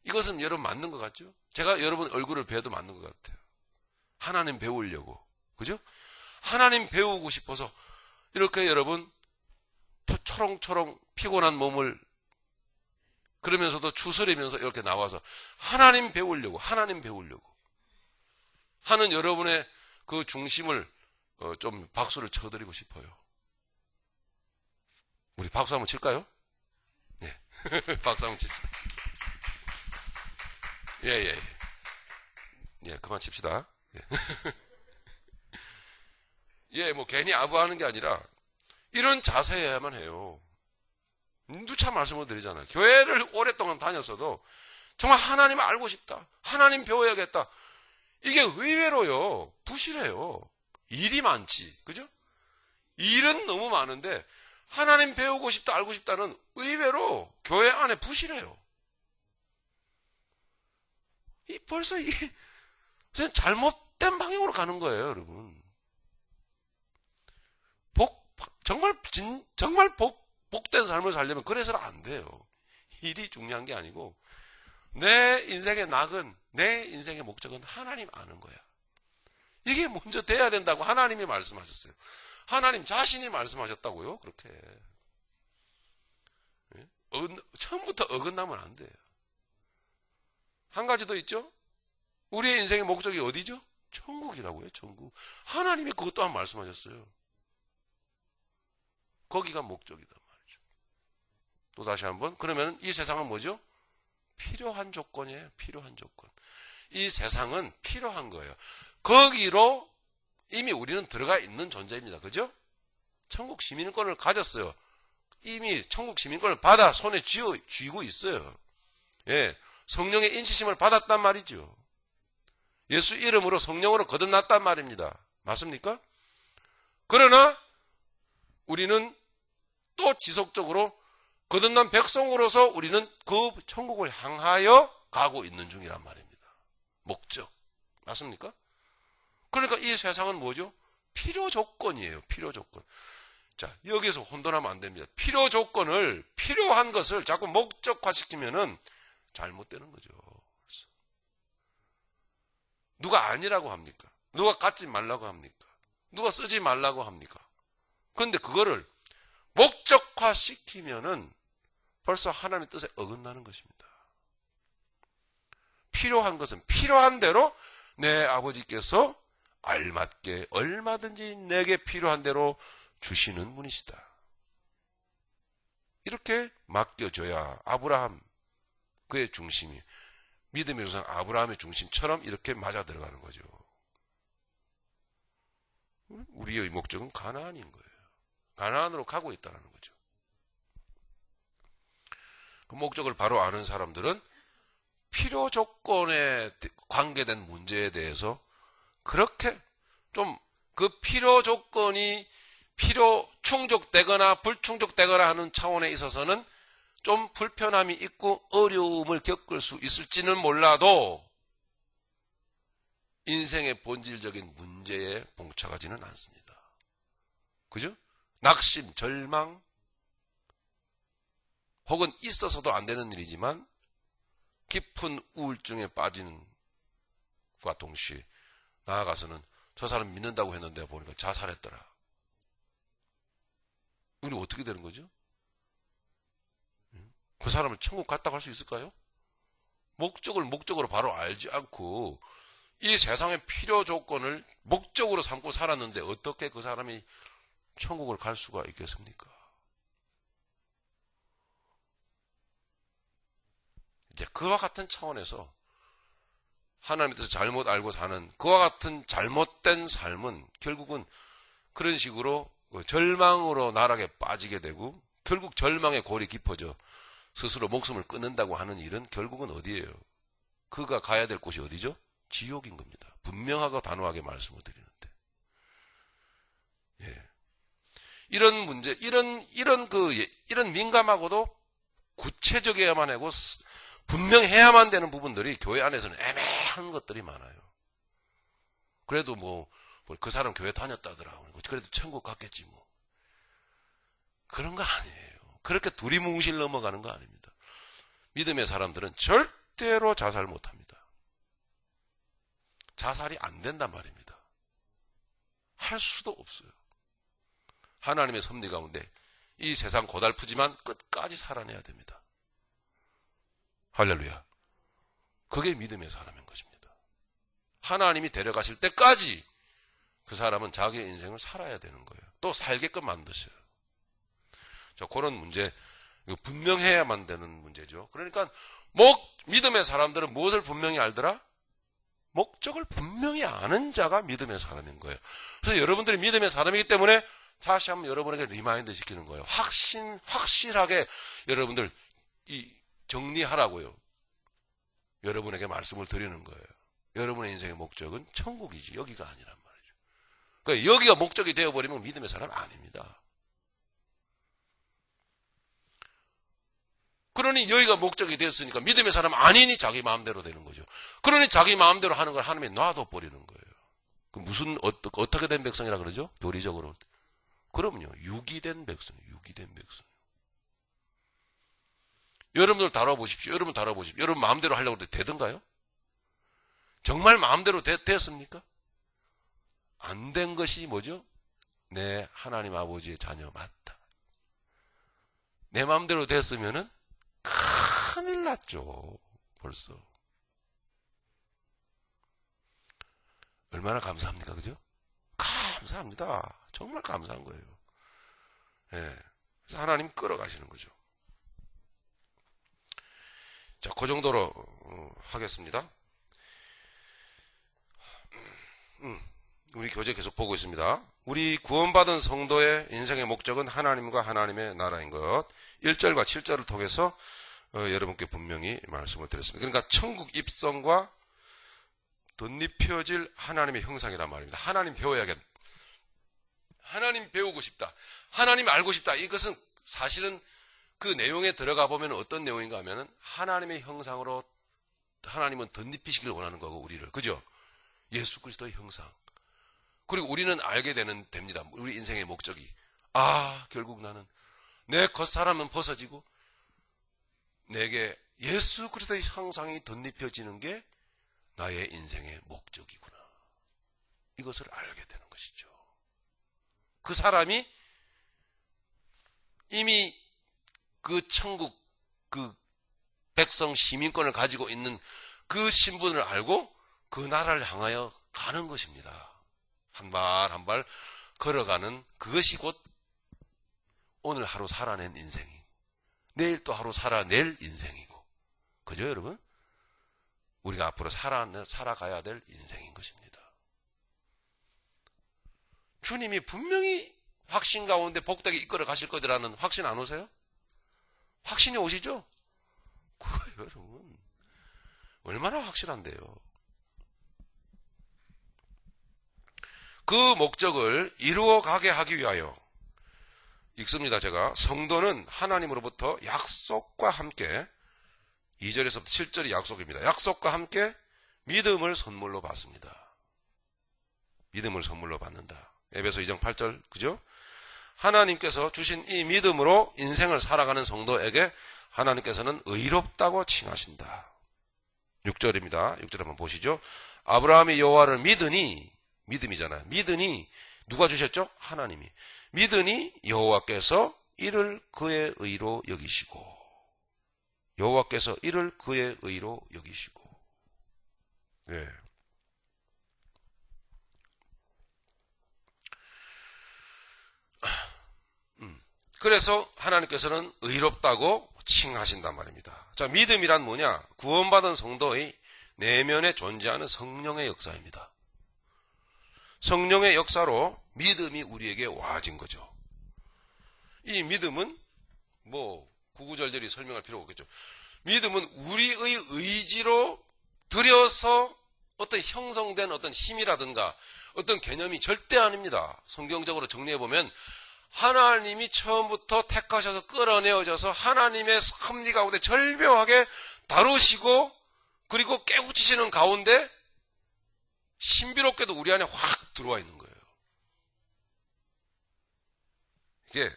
이것은 여러분 맞는 것 같죠? 제가 여러분 얼굴을 뵈도 맞는 것 같아요. 하나님 배우려고. 그죠? 하나님 배우고 싶어서 이렇게 여러분 초롱초롱 피곤한 몸을 그러면서도 추스리면서 이렇게 나와서 하나님 배우려고 하는 여러분의 그 중심을 좀 박수를 쳐드리고 싶어요. 우리 박수 한번 칠까요? 네. 박수 한번 칩시다. 예. 예, 그만 칩시다. 예. 예, 뭐 괜히 아부하는 게 아니라 이런 자세여야만 해요. 누차 말씀을 드리잖아요. 교회를 오랫동안 다녔어도 정말 하나님 알고 싶다. 하나님 배워야겠다. 이게 의외로요, 부실해요. 일이 많지. 그죠? 일은 너무 많은데 하나님 배우고 싶다, 알고 싶다는 의외로 교회 안에 부실해요. 벌써 이게 잘못된 방향으로 가는 거예요, 여러분. 정말 복된 삶을 살려면 그래서는 안 돼요. 일이 중요한 게 아니고 내 인생의 낙은, 내 인생의 목적은 하나님 아는 거야. 이게 먼저 돼야 된다고 하나님이 말씀하셨어요. 하나님 자신이 말씀하셨다고요. 그렇게 처음부터 어긋나면 안 돼요. 한 가지 더 있죠. 우리의 인생의 목적이 어디죠? 천국이라고요. 천국. 하나님이 그것 또한 말씀하셨어요. 거기가 목적이다 말이죠. 또 다시 한번, 그러면 이 세상은 뭐죠? 필요한 조건이에요. 필요한 조건. 이 세상은 필요한 거예요. 거기로 이미 우리는 들어가 있는 존재입니다. 그죠? 천국 시민권을 가졌어요. 이미 천국 시민권을 받아 손에 쥐고 있어요. 예, 성령의 인치심을 받았단 말이죠. 예수 이름으로 성령으로 거듭났단 말입니다. 맞습니까? 그러나 우리는 또 지속적으로 거듭난 백성으로서 우리는 그 천국을 향하여 가고 있는 중이란 말입니다. 목적. 맞습니까? 그러니까 이 세상은 뭐죠? 필요 조건이에요. 필요 조건. 자, 여기서 혼돈하면 안 됩니다. 필요 조건을, 필요한 것을 자꾸 목적화시키면은 잘못되는 거죠. 누가 아니라고 합니까? 누가 갖지 말라고 합니까? 누가 쓰지 말라고 합니까? 그런데 그거를 목적화시키면은 벌써 하나님의 뜻에 어긋나는 것입니다. 필요한 것은 필요한 대로 내 아버지께서 알맞게 얼마든지 내게 필요한 대로 주시는 분이시다. 이렇게 맡겨줘야 아브라함, 그의 중심이, 믿음의 조상 아브라함의 중심처럼 이렇게 맞아 들어가는 거죠. 우리의 목적은 가나안인 거예요. 가나안으로 가고 있다는 거죠. 그 목적을 바로 아는 사람들은 필요 조건에 관계된 문제에 대해서 그렇게 좀 그 필요 조건이 충족되거나 불충족되거나 하는 차원에 있어서는 좀 불편함이 있고 어려움을 겪을 수 있을지는 몰라도 인생의 본질적인 문제에 봉착하지는 않습니다. 그죠? 낙심, 절망, 혹은 있어서도 안 되는 일이지만 깊은 우울증에 빠지는 것과 동시에 나아가서는 저 사람 믿는다고 했는데 보니까 자살했더라. 우리 어떻게 되는 거죠? 그 사람을 천국 갔다고 할 수 있을까요? 목적으로 바로 알지 않고 이 세상의 필요 조건을 목적으로 삼고 살았는데 어떻게 그 사람이 천국을 갈 수가 있겠습니까? 이제 그와 같은 차원에서 하나님의 뜻을 잘못 알고 사는 그와 같은 잘못된 삶은 결국은 그런 식으로 절망으로 나락에 빠지게 되고 결국 절망의 골이 깊어져 스스로 목숨을 끊는다고 하는 일은 결국은 어디예요? 그가 가야 될 곳이 어디죠? 지옥인 겁니다. 분명하고 단호하게 말씀을 드리는데. 예. 이런 문제, 이런 민감하고도 구체적이어야만 하고 분명해야만 되는 부분들이 교회 안에서는 애매한 것들이 많아요. 그래도 그 사람 교회 다녔다더라. 그래도 천국 갔겠지 뭐. 그런 거 아니에요. 그렇게 두리뭉실 넘어가는 거 아닙니다. 믿음의 사람들은 절대로 자살 못합니다. 자살이 안 된단 말입니다. 할 수도 없어요. 하나님의 섭리 가운데 이 세상 고달프지만 끝까지 살아내야 됩니다. 할렐루야. 그게 믿음의 사람인 것입니다. 하나님이 데려가실 때까지 그 사람은 자기의 인생을 살아야 되는 거예요. 또 살게끔 만드셔요. 자, 그런 문제, 분명해야만 되는 문제죠. 그러니까 믿음의 사람들은 무엇을 분명히 알더라? 목적을 분명히 아는 자가 믿음의 사람인 거예요. 그래서 여러분들이 믿음의 사람이기 때문에 다시 한번 여러분에게 리마인드 시키는 거예요. 확실하게 여러분들 정리하라고요. 여러분에게 말씀을 드리는 거예요. 여러분의 인생의 목적은 천국이지 여기가 아니란 말이죠. 그러니까 여기가 목적이 되어버리면 믿음의 사람 아닙니다. 그러니 여기가 목적이 됐으니까 믿음의 사람 아니니 자기 마음대로 되는 거죠. 그러니 자기 마음대로 하는 걸 하나님이 놔둬 버리는 거예요. 무슨 어떻게 된 백성이라 그러죠? 교리적으로. 그럼요. 유기된 백성. 여러분들 다뤄보십시오. 여러분 마음대로 하려고 해도 되던가요? 정말 마음대로 됐습니까? 안 된 것이 뭐죠? 내 하나님 아버지의 자녀 맞다. 내 마음대로 됐으면은 큰일 났죠. 벌써. 얼마나 감사합니까? 그죠? 감사합니다. 정말 감사한 거예요. 예. 그래서 하나님 끌어가시는 거죠. 자, 그 정도로 하겠습니다. 우리 교재 계속 보고 있습니다. 우리 구원받은 성도의 인생의 목적은 하나님과 하나님의 나라인 것. 1절과 7절을 통해서 여러분께 분명히 말씀을 드렸습니다. 그러니까 천국 입성과 덧입혀질 하나님의 형상이란 말입니다. 하나님 배워야겠다. 하나님 배우고 싶다. 하나님 알고 싶다. 이것은 사실은 그 내용에 들어가 보면 어떤 내용인가 하면은 하나님의 형상으로 하나님은 덧입히시길 원하는 거고 우리를. 그죠? 예수 그리스도의 형상. 그리고 우리는 알게 됩니다. 우리 인생의 목적이. 결국 나는 내 겉사람은 벗어지고 내게 예수 그리스도의 형상이 덧입혀지는 게 나의 인생의 목적이구나. 이것을 알게 되는 것이죠. 그 사람이 이미 그 천국, 그 백성 시민권을 가지고 있는 그 신분을 알고 그 나라를 향하여 가는 것입니다. 한 발 한 발 걸어가는 그것이 곧 오늘 하루 살아낸 인생이, 내일 또 하루 살아낼 인생이고, 그죠 여러분? 우리가 앞으로 살아가야 될 인생인 것입니다. 주님이 분명히 확신 가운데 복되게 이끌어 가실 거라는 확신 안 오세요? 확신이 오시죠? 그거예요, 여러분. 얼마나 확실한데요. 그 목적을 이루어 가게 하기 위하여 읽습니다. 제가 성도는 하나님으로부터 약속과 함께 2절에서부터 7절이 약속입니다. 약속과 함께 믿음을 선물로 받습니다. 믿음을 선물로 받는다. 에베소 2장 8절 그죠? 하나님께서 주신 이 믿음으로 인생을 살아가는 성도에게 하나님께서는 의롭다고 칭하신다. 6절입니다. 6절 한번 보시죠. 아브라함이 여호와를 믿으니, 믿음이잖아요. 믿으니 누가 주셨죠? 하나님이. 믿으니 여호와께서 이를 그의 의로 여기시고, 여호와께서 이를 그의 의로 여기시고. 예. 그래서 하나님께서는 의롭다고 칭하신단 말입니다. 자, 믿음이란 뭐냐? 구원받은 성도의 내면에 존재하는 성령의 역사입니다. 성령의 역사로 믿음이 우리에게 와진 거죠. 이 믿음은 뭐 구구절절히 설명할 필요가 없겠죠. 믿음은 우리의 의지로 들여서 어떤 형성된 어떤 힘이라든가 어떤 개념이 절대 아닙니다. 성경적으로 정리해보면 하나님이 처음부터 택하셔서 끌어내어져서 하나님의 섭리 가운데 절묘하게 다루시고 그리고 깨우치시는 가운데 신비롭게도 우리 안에 확 들어와 있는 거예요. 이게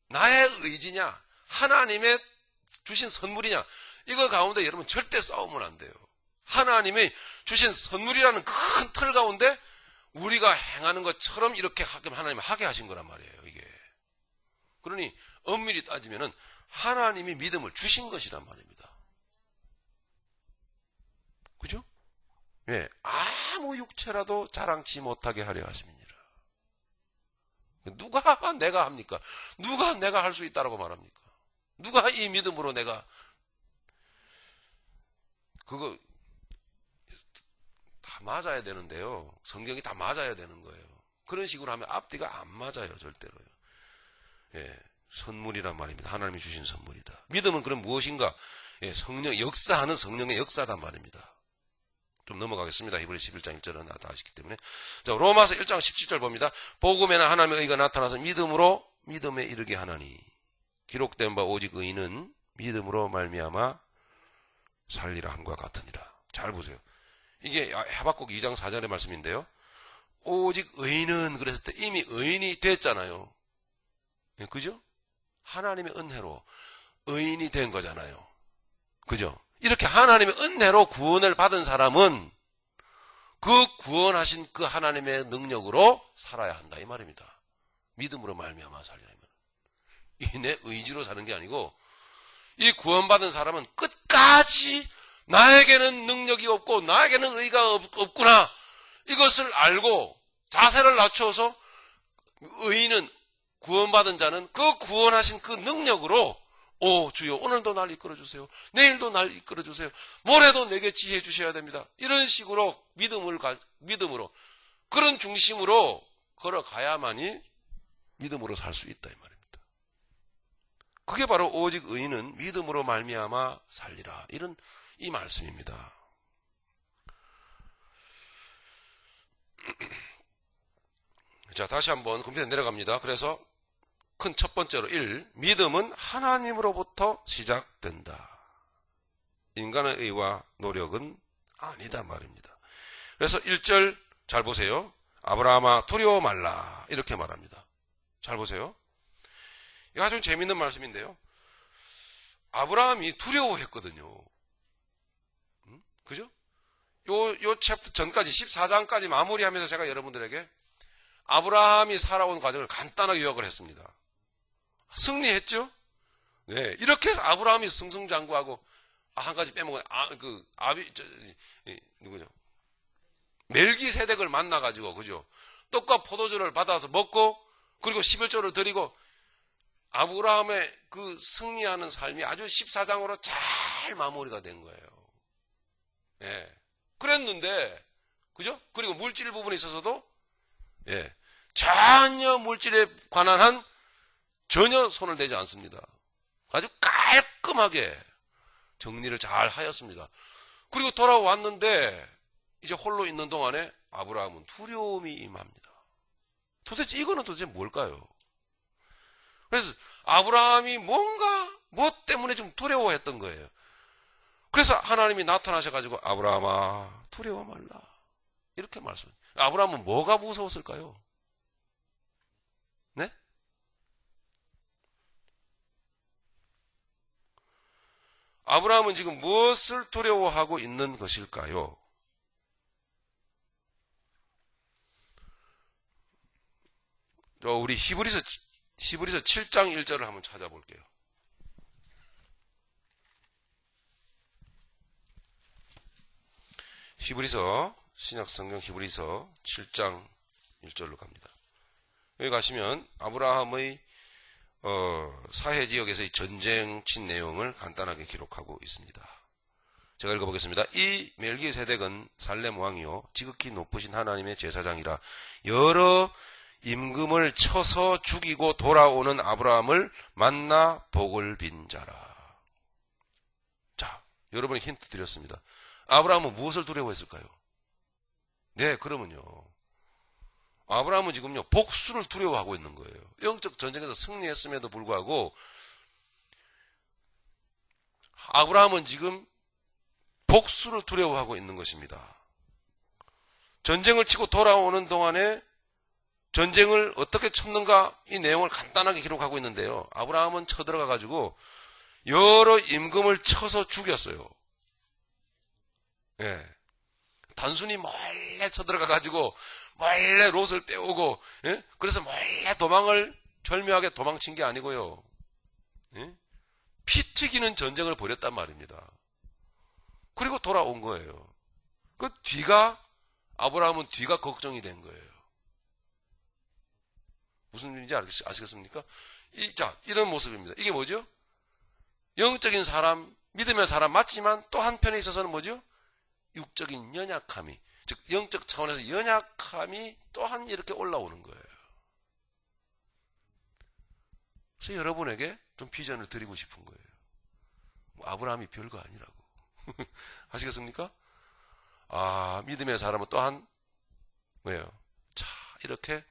나의 의지냐 하나님의 주신 선물이냐 이거 가운데 여러분 절대 싸우면 안 돼요. 하나님이 주신 선물이라는 큰 틀 가운데 우리가 행하는 것처럼 이렇게 하나님이 하게 하신 거란 말이에요. 이게. 그러니 엄밀히 따지면은 하나님이 믿음을 주신 것이란 말입니다. 그죠? 예, 아무 육체라도 자랑치 못하게 하려 하심이니라. 누가 내가 합니까? 누가 내가 할 수 있다라고 말합니까? 누가 이 믿음으로 내가 그거 맞아야 되는데요. 성경이 다 맞아야 되는 거예요. 그런 식으로 하면 앞뒤가 안 맞아요. 절대로요. 예, 선물이란 말입니다. 하나님이 주신 선물이다. 믿음은 그럼 무엇인가? 예, 성령, 역사하는 성령의 역사단 말입니다. 좀 넘어가겠습니다. 히브리서 11장 1절은 다 아시기 때문에. 자, 로마서 1장 17절 봅니다. 복음에는 하나님의 의가 나타나서 믿음으로 믿음에 이르게 하나니 기록된 바 오직 의인은 믿음으로 말미암아 살리라 함과 같으니라. 잘 보세요. 이게 하박국 2장 4절의 말씀인데요. 오직 의인은 그랬을 때 이미 의인이 됐잖아요. 그죠? 하나님의 은혜로 의인이 된 거잖아요. 그죠? 이렇게 하나님의 은혜로 구원을 받은 사람은 그 구원하신 그 하나님의 능력으로 살아야 한다 이 말입니다. 믿음으로 말미암아 살리라. 이 내 의지로 사는 게 아니고 이 구원받은 사람은 끝까지 나에게는 능력이 없고 나에게는 의가 없구나 이것을 알고 자세를 낮춰서 의인은 구원받은 자는 그 구원하신 그 능력으로 오 주여 오늘도 날 이끌어주세요. 내일도 날 이끌어주세요. 모레도 내게 지혜 주셔야 됩니다. 이런 식으로 믿음으로 그런 중심으로 걸어가야만이 믿음으로 살 수 있다 이 말입니다. 그게 바로 오직 의인은 믿음으로 말미암아 살리라. 이런 이 말씀입니다. 자, 다시 한번 컴퓨터 내려갑니다. 그래서 큰 첫 번째로 1. 믿음은 하나님으로부터 시작된다. 인간의 의와 노력은 아니다 말입니다. 그래서 1절 잘 보세요. 아브라함아 두려워 말라 이렇게 말합니다. 잘 보세요. 이거 아주 재밌는 말씀인데요. 아브라함이 두려워했거든요. 그죠? 요 챕터 전까지 14장까지 마무리하면서 제가 여러분들에게 아브라함이 살아온 과정을 간단하게 요약을 했습니다. 승리했죠? 네. 이렇게 해서 아브라함이 승승장구하고 한 가지 빼먹은 누구죠? 멜기세덱을 만나가지고 그죠? 떡과 포도주를 받아서 먹고 그리고 11조를 드리고 아브라함의 그 승리하는 삶이 아주 14장으로 잘 마무리가 된 거예요. 예. 그랬는데, 그죠? 그리고 물질 부분에 있어서도, 예. 전혀 물질에 관한 한 전혀 손을 대지 않습니다. 아주 깔끔하게 정리를 잘 하였습니다. 그리고 돌아왔는데, 이제 홀로 있는 동안에 아브라함은 두려움이 임합니다. 도대체 이거는 도대체 뭘까요? 그래서 아브라함이 뭔가 뭐 때문에 좀 두려워했던 거예요. 그래서 하나님이 나타나셔가지고 아브라함아 두려워 말라 이렇게 말씀해요. 아브라함은 뭐가 무서웠을까요? 네? 아브라함은 지금 무엇을 두려워하고 있는 것일까요? 우리 히브리서 7장 1절을 한번 찾아볼게요. 히브리서 신약성경 히브리서 7장 1절로 갑니다. 여기 가시면 아브라함의 사해지역에서의 전쟁 친 내용을 간단하게 기록하고 있습니다. 제가 읽어보겠습니다. 이 멜기세덱은 살렘 왕이요 지극히 높으신 하나님의 제사장이라 여러 임금을 쳐서 죽이고 돌아오는 아브라함을 만나 복을 빈 자라. 자, 여러분이 힌트 드렸습니다. 아브라함은 무엇을 두려워했을까요? 네, 그러면요. 아브라함은 지금요, 복수를 두려워하고 있는 거예요. 영적 전쟁에서 승리했음에도 불구하고, 아브라함은 지금 복수를 두려워하고 있는 것입니다. 전쟁을 치고 돌아오는 동안에 전쟁을 어떻게 쳤는가 이 내용을 간단하게 기록하고 있는데요. 아브라함은 쳐들어가가지고 여러 임금을 쳐서 죽였어요. 예. 단순히 몰래 쳐들어가가지고 몰래 롯을 빼오고, 예? 그래서 몰래 절묘하게 도망친 게 아니고요. 예? 피 튀기는 전쟁을 벌였단 말입니다. 그리고 돌아온 거예요. 아브라함은 뒤가 걱정이 된 거예요. 무슨 일인지 아시겠습니까? 이런 모습입니다. 이게 뭐죠? 영적인 사람, 믿음의 사람 맞지만 또 한편에 있어서는 뭐죠? 육적인 연약함이. 즉 영적 차원에서 연약함이 또한 이렇게 올라오는 거예요. 그래서 여러분에게 좀 비전을 드리고 싶은 거예요. 아브라함이 별거 아니라고. 아시겠습니까? 믿음의 사람은 또한 뭐예요? 자, 이렇게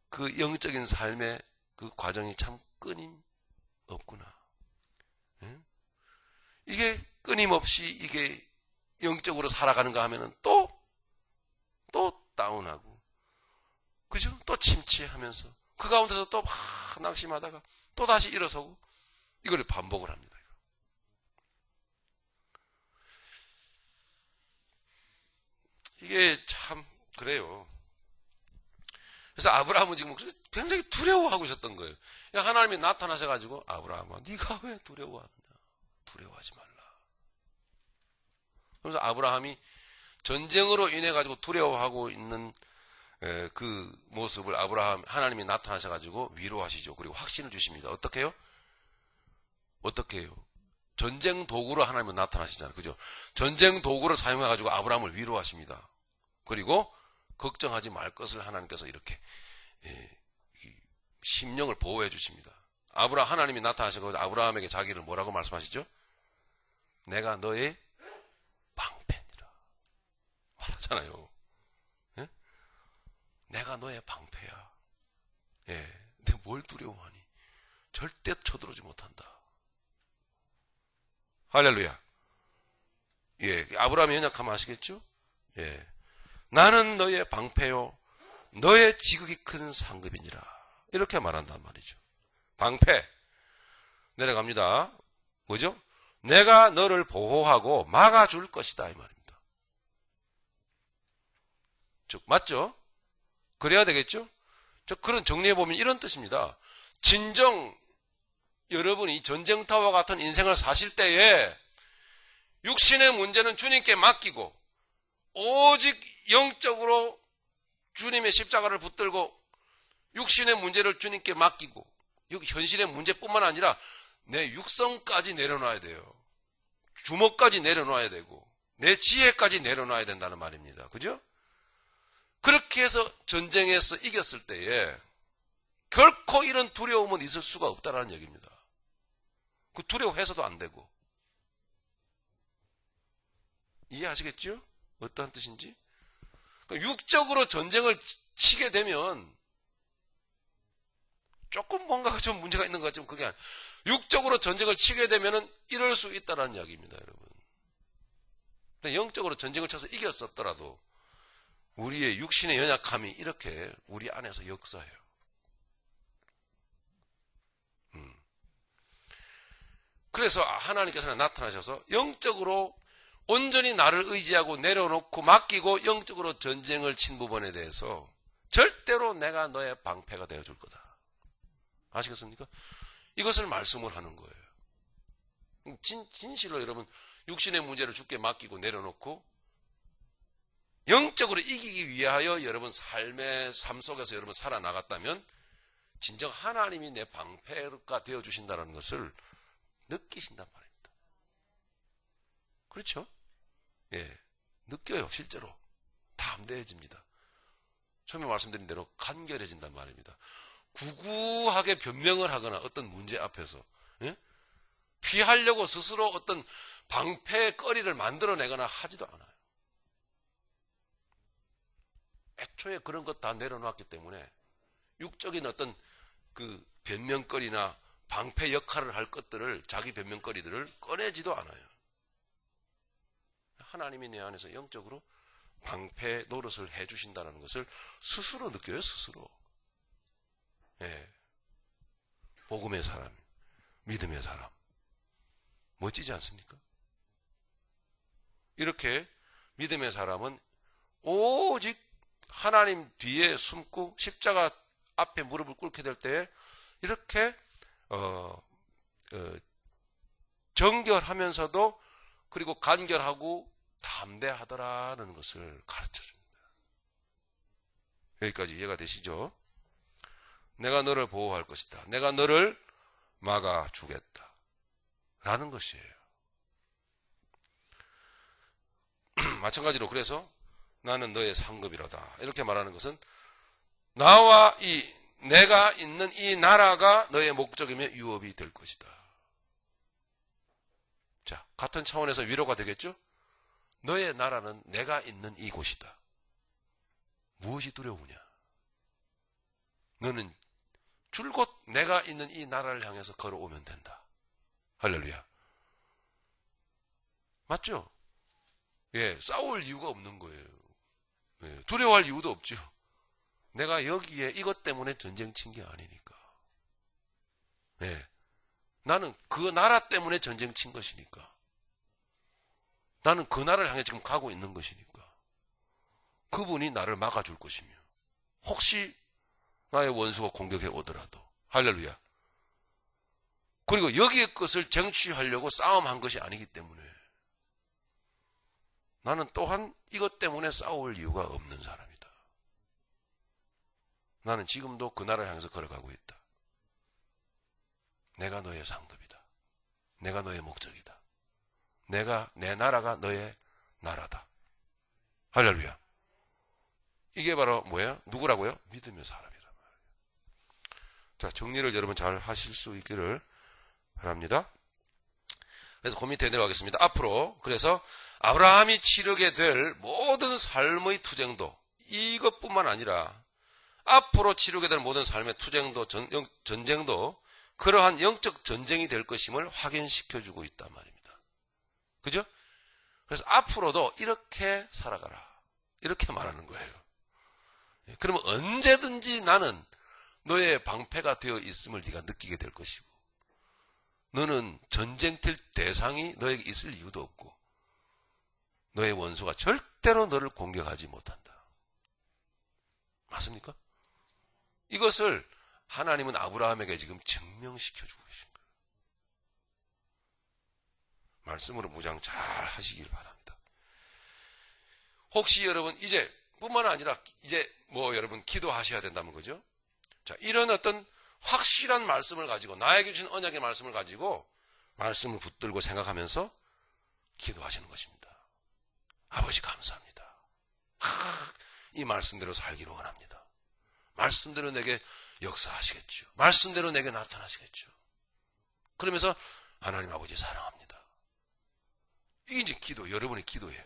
그 영적인 삶의 그 과정이 참 끊임없구나. 이게 끊임없이 이게 영적으로 살아가는가 하면은 또 다운하고, 그죠? 또 침체하면서 그 가운데서 또 막 낙심하다가 또 다시 일어서고, 이걸 반복을 합니다. 이게 참 그래요. 그래서 아브라함은 지금 굉장히 두려워하고 있었던 거예요. 하나님이 나타나셔가지고 아브라함아, 네가 왜 두려워하느냐? 두려워하지 말라. 그래서 아브라함이 전쟁으로 인해 가지고 두려워하고 있는 그 모습을 하나님이 나타나셔가지고 위로하시죠. 그리고 확신을 주십니다. 어떻게 해요? 전쟁 도구로 하나님은 나타나시잖아요. 그죠? 전쟁 도구를 사용해가지고 아브라함을 위로하십니다. 그리고 걱정하지 말 것을 하나님께서 이렇게 심령을 보호해 주십니다. 하나님이 나타나셔서 아브라함에게 자기를 뭐라고 말씀하시죠? 내가 너의 방패니라 말하잖아요. 예? 내가 너의 방패야. 근데 뭘 두려워하니? 절대 쳐들어오지 못한다. 할렐루야. 아브라함이 연약하면 아시겠죠? 나는 너의 방패요, 너의 지극히 큰 상급이니라. 이렇게 말한단 말이죠. 방패. 내려갑니다. 뭐죠? 내가 너를 보호하고 막아줄 것이다, 이 말입니다. 즉, 맞죠? 그래야 되겠죠? 그런 정리해보면 이런 뜻입니다. 진정 여러분이 전쟁터와 같은 인생을 사실 때에 육신의 문제는 주님께 맡기고 오직 영적으로 주님의 십자가를 붙들고 육신의 문제를 주님께 맡기고 현실의 문제뿐만 아니라 내 육성까지 내려놔야 돼요. 주먹까지 내려놔야 되고 내 지혜까지 내려놔야 된다는 말입니다. 그죠? 그렇게 해서 전쟁에서 이겼을 때에 결코 이런 두려움은 있을 수가 없다는 얘기입니다. 그 두려워해서도 안 되고. 이해하시겠죠? 어떠한 뜻인지? 그러니까 육적으로 전쟁을 치게 되면 조금 뭔가 좀 문제가 있는 것 같지만 그게 아니에요. 육적으로 전쟁을 치게 되면은 이럴 수 있다는 이야기입니다, 여러분. 영적으로 전쟁을 쳐서 이겼었더라도 우리의 육신의 연약함이 이렇게 우리 안에서 역사해요. 그래서 하나님께서는 나타나셔서 영적으로 온전히 나를 의지하고 내려놓고 맡기고 영적으로 전쟁을 친 부분에 대해서 절대로 내가 너의 방패가 되어줄 거다. 아시겠습니까? 이것을 말씀을 하는 거예요. 진실로 여러분 육신의 문제를 주께 맡기고 내려놓고 영적으로 이기기 위하여 여러분 삶 속에서 여러분 살아나갔다면 진정 하나님이 내 방패가 되어주신다는 것을 느끼신단 말입니다. 그렇죠? 느껴요. 실제로 담대해집니다. 처음에 말씀드린 대로 간결해진단 말입니다. 구구하게 변명을 하거나 어떤 문제 앞에서 피하려고 스스로 어떤 방패거리를 만들어내거나 하지도 않아요. 애초에 그런 것 다 내려놨기 때문에 육적인 어떤 그 변명거리나 방패 역할을 할 것들을 자기 변명거리들을 꺼내지도 않아요. 하나님이 내 안에서 영적으로 방패 노릇을 해주신다는 것을 스스로 느껴요. 스스로. 복음의 사람, 믿음의 사람. 멋지지 않습니까? 이렇게 믿음의 사람은 오직 하나님 뒤에 숨고 십자가 앞에 무릎을 꿇게 될 때 이렇게 정결하면서도 그리고 간결하고 담대하더라는 것을 가르쳐줍니다. 여기까지 이해가 되시죠? 내가 너를 보호할 것이다. 내가 너를 막아주겠다. 라는 것이에요. 마찬가지로 그래서 나는 너의 상급이로다. 이렇게 말하는 것은 나와 내가 있는 이 나라가 너의 목적이며 유업이 될 것이다. 자, 같은 차원에서 위로가 되겠죠? 너의 나라는 내가 있는 이곳이다. 무엇이 두려우냐? 너는 줄곧 내가 있는 이 나라를 향해서 걸어오면 된다. 할렐루야. 맞죠? 예, 싸울 이유가 없는 거예요. 예, 두려워할 이유도 없죠. 내가 여기에 이것 때문에 전쟁 친 게 아니니까. 예, 나는 그 나라 때문에 전쟁 친 것이니까. 나는 그 나라를 향해 지금 가고 있는 것이니까. 그분이 나를 막아줄 것이며, 혹시 나의 원수가 공격해 오더라도. 할렐루야. 그리고 여기의 것을 쟁취하려고 싸움한 것이 아니기 때문에 나는 또한 이것 때문에 싸울 이유가 없는 사람이다. 나는 지금도 그 나라를 향해서 걸어가고 있다. 내가 너의 상급이다. 내가 너의 목적이다. 내 나라가 너의 나라다. 할렐루야. 이게 바로 뭐예요? 누구라고요? 믿음의 사람이란 말이에요. 자, 정리를 여러분 잘 하실 수 있기를 바랍니다. 그래서 그 밑에 내려가겠습니다. 앞으로 그래서 아브라함이 치르게 될 모든 삶의 투쟁도 이것뿐만 아니라 앞으로 치르게 될 모든 삶의 투쟁도 전쟁도 그러한 영적 전쟁이 될 것임을 확인시켜주고 있단 말입니다. 그죠? 그래서 앞으로도 이렇게 살아가라. 이렇게 말하는 거예요. 그러면 언제든지 나는 너의 방패가 되어 있음을 네가 느끼게 될 것이고 너는 전쟁될 대상이 너에게 있을 이유도 없고 너의 원수가 절대로 너를 공격하지 못한다. 맞습니까? 이것을 하나님은 아브라함에게 지금 증명시켜주고 계신 거예요. 말씀으로 무장 잘 하시길 바랍니다. 혹시 여러분 이제 뿐만 아니라 이제 여러분 기도하셔야 된다는 거죠. 자, 이런 어떤 확실한 말씀을 가지고 나에게 주신 언약의 말씀을 가지고 말씀을 붙들고 생각하면서 기도하시는 것입니다. 아버지 감사합니다. 이 말씀대로 살기를 원합니다. 말씀대로 내게 역사하시겠죠. 말씀대로 내게 나타나시겠죠. 그러면서 하나님 아버지 사랑합니다. 이게 이제 기도, 여러분의 기도예요.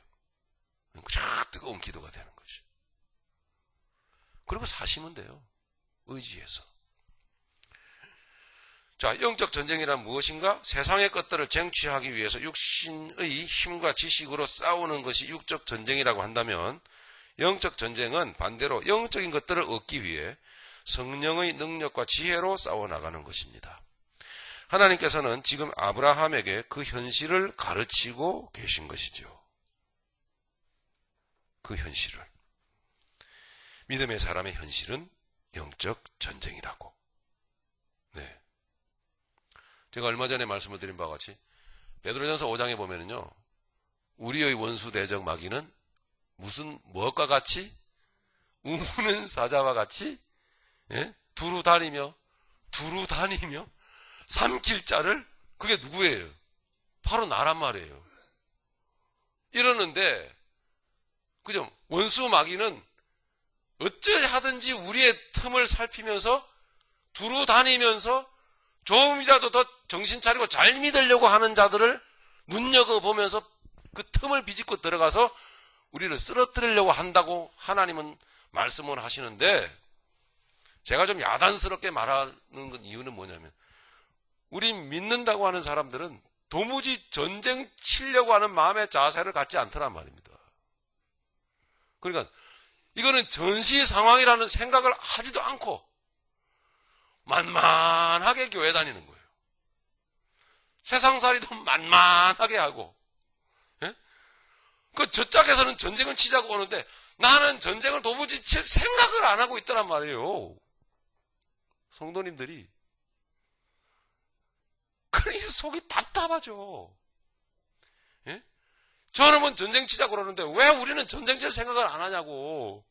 뜨거운 기도가 되는 거죠. 그리고 사시면 돼요. 의지해서. 자, 영적 전쟁이란 무엇인가? 세상의 것들을 쟁취하기 위해서 육신의 힘과 지식으로 싸우는 것이 육적 전쟁이라고 한다면 영적 전쟁은 반대로 영적인 것들을 얻기 위해 성령의 능력과 지혜로 싸워나가는 것입니다. 하나님께서는 지금 아브라함에게 그 현실을 가르치고 계신 것이죠. 그 현실을. 믿음의 사람의 현실은 영적 전쟁이라고. 네. 제가 얼마 전에 말씀을 드린 바와 같이 베드로전서 5장에 보면은요. 우리의 원수 대적 마귀는 무엇과 같이? 우는 사자와 같이 두루 다니며 삼킬 자를 그게 누구예요? 바로 나란 말이에요. 이러는데 그죠? 원수 마귀는 어찌하든지 우리의 틈을 살피면서 두루 다니면서 조금이라도 더 정신 차리고 잘 믿으려고 하는 자들을 눈여겨보면서 그 틈을 비집고 들어가서 우리를 쓰러뜨리려고 한다고 하나님은 말씀을 하시는데 제가 좀 야단스럽게 말하는 이유는 뭐냐면 우리 믿는다고 하는 사람들은 도무지 전쟁 치려고 하는 마음의 자세를 갖지 않더란 말입니다. 그러니까 이거는 전시 상황이라는 생각을 하지도 않고 만만하게 교회 다니는 거예요. 세상살이도 만만하게 하고 그 저짝에서는 전쟁을 치자고 오는데 나는 전쟁을 도무지 칠 생각을 안 하고 있더란 말이에요. 성도님들이. 그러니 속이 답답하죠. 예? 저놈은 전쟁 치자고 그러는데 왜 우리는 전쟁 칠 생각을 안 하냐고.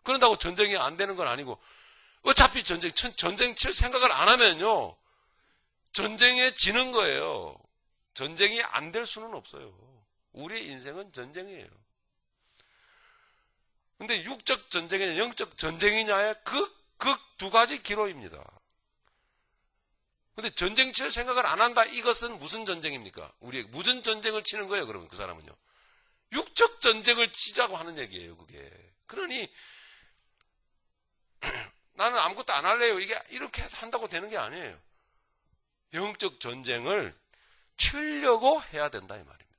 그런다고 전쟁이 안 되는 건 아니고 어차피 전쟁 칠 생각을 안 하면요. 전쟁에 지는 거예요. 전쟁이 안 될 수는 없어요. 우리의 인생은 전쟁이에요. 근데 육적 전쟁이냐 영적 전쟁이냐의 극 두 가지 기로입니다. 근데 전쟁 칠 생각을 안 한다. 이것은 무슨 전쟁입니까? 우리에게 무슨 전쟁을 치는 거예요, 그러면 그 사람은요? 육적 전쟁을 치자고 하는 얘기예요, 그게. 그러니 나는 아무것도 안 할래요. 이게 이렇게 한다고 되는 게 아니에요. 영적 전쟁을 치려고 해야 된다 이 말입니다.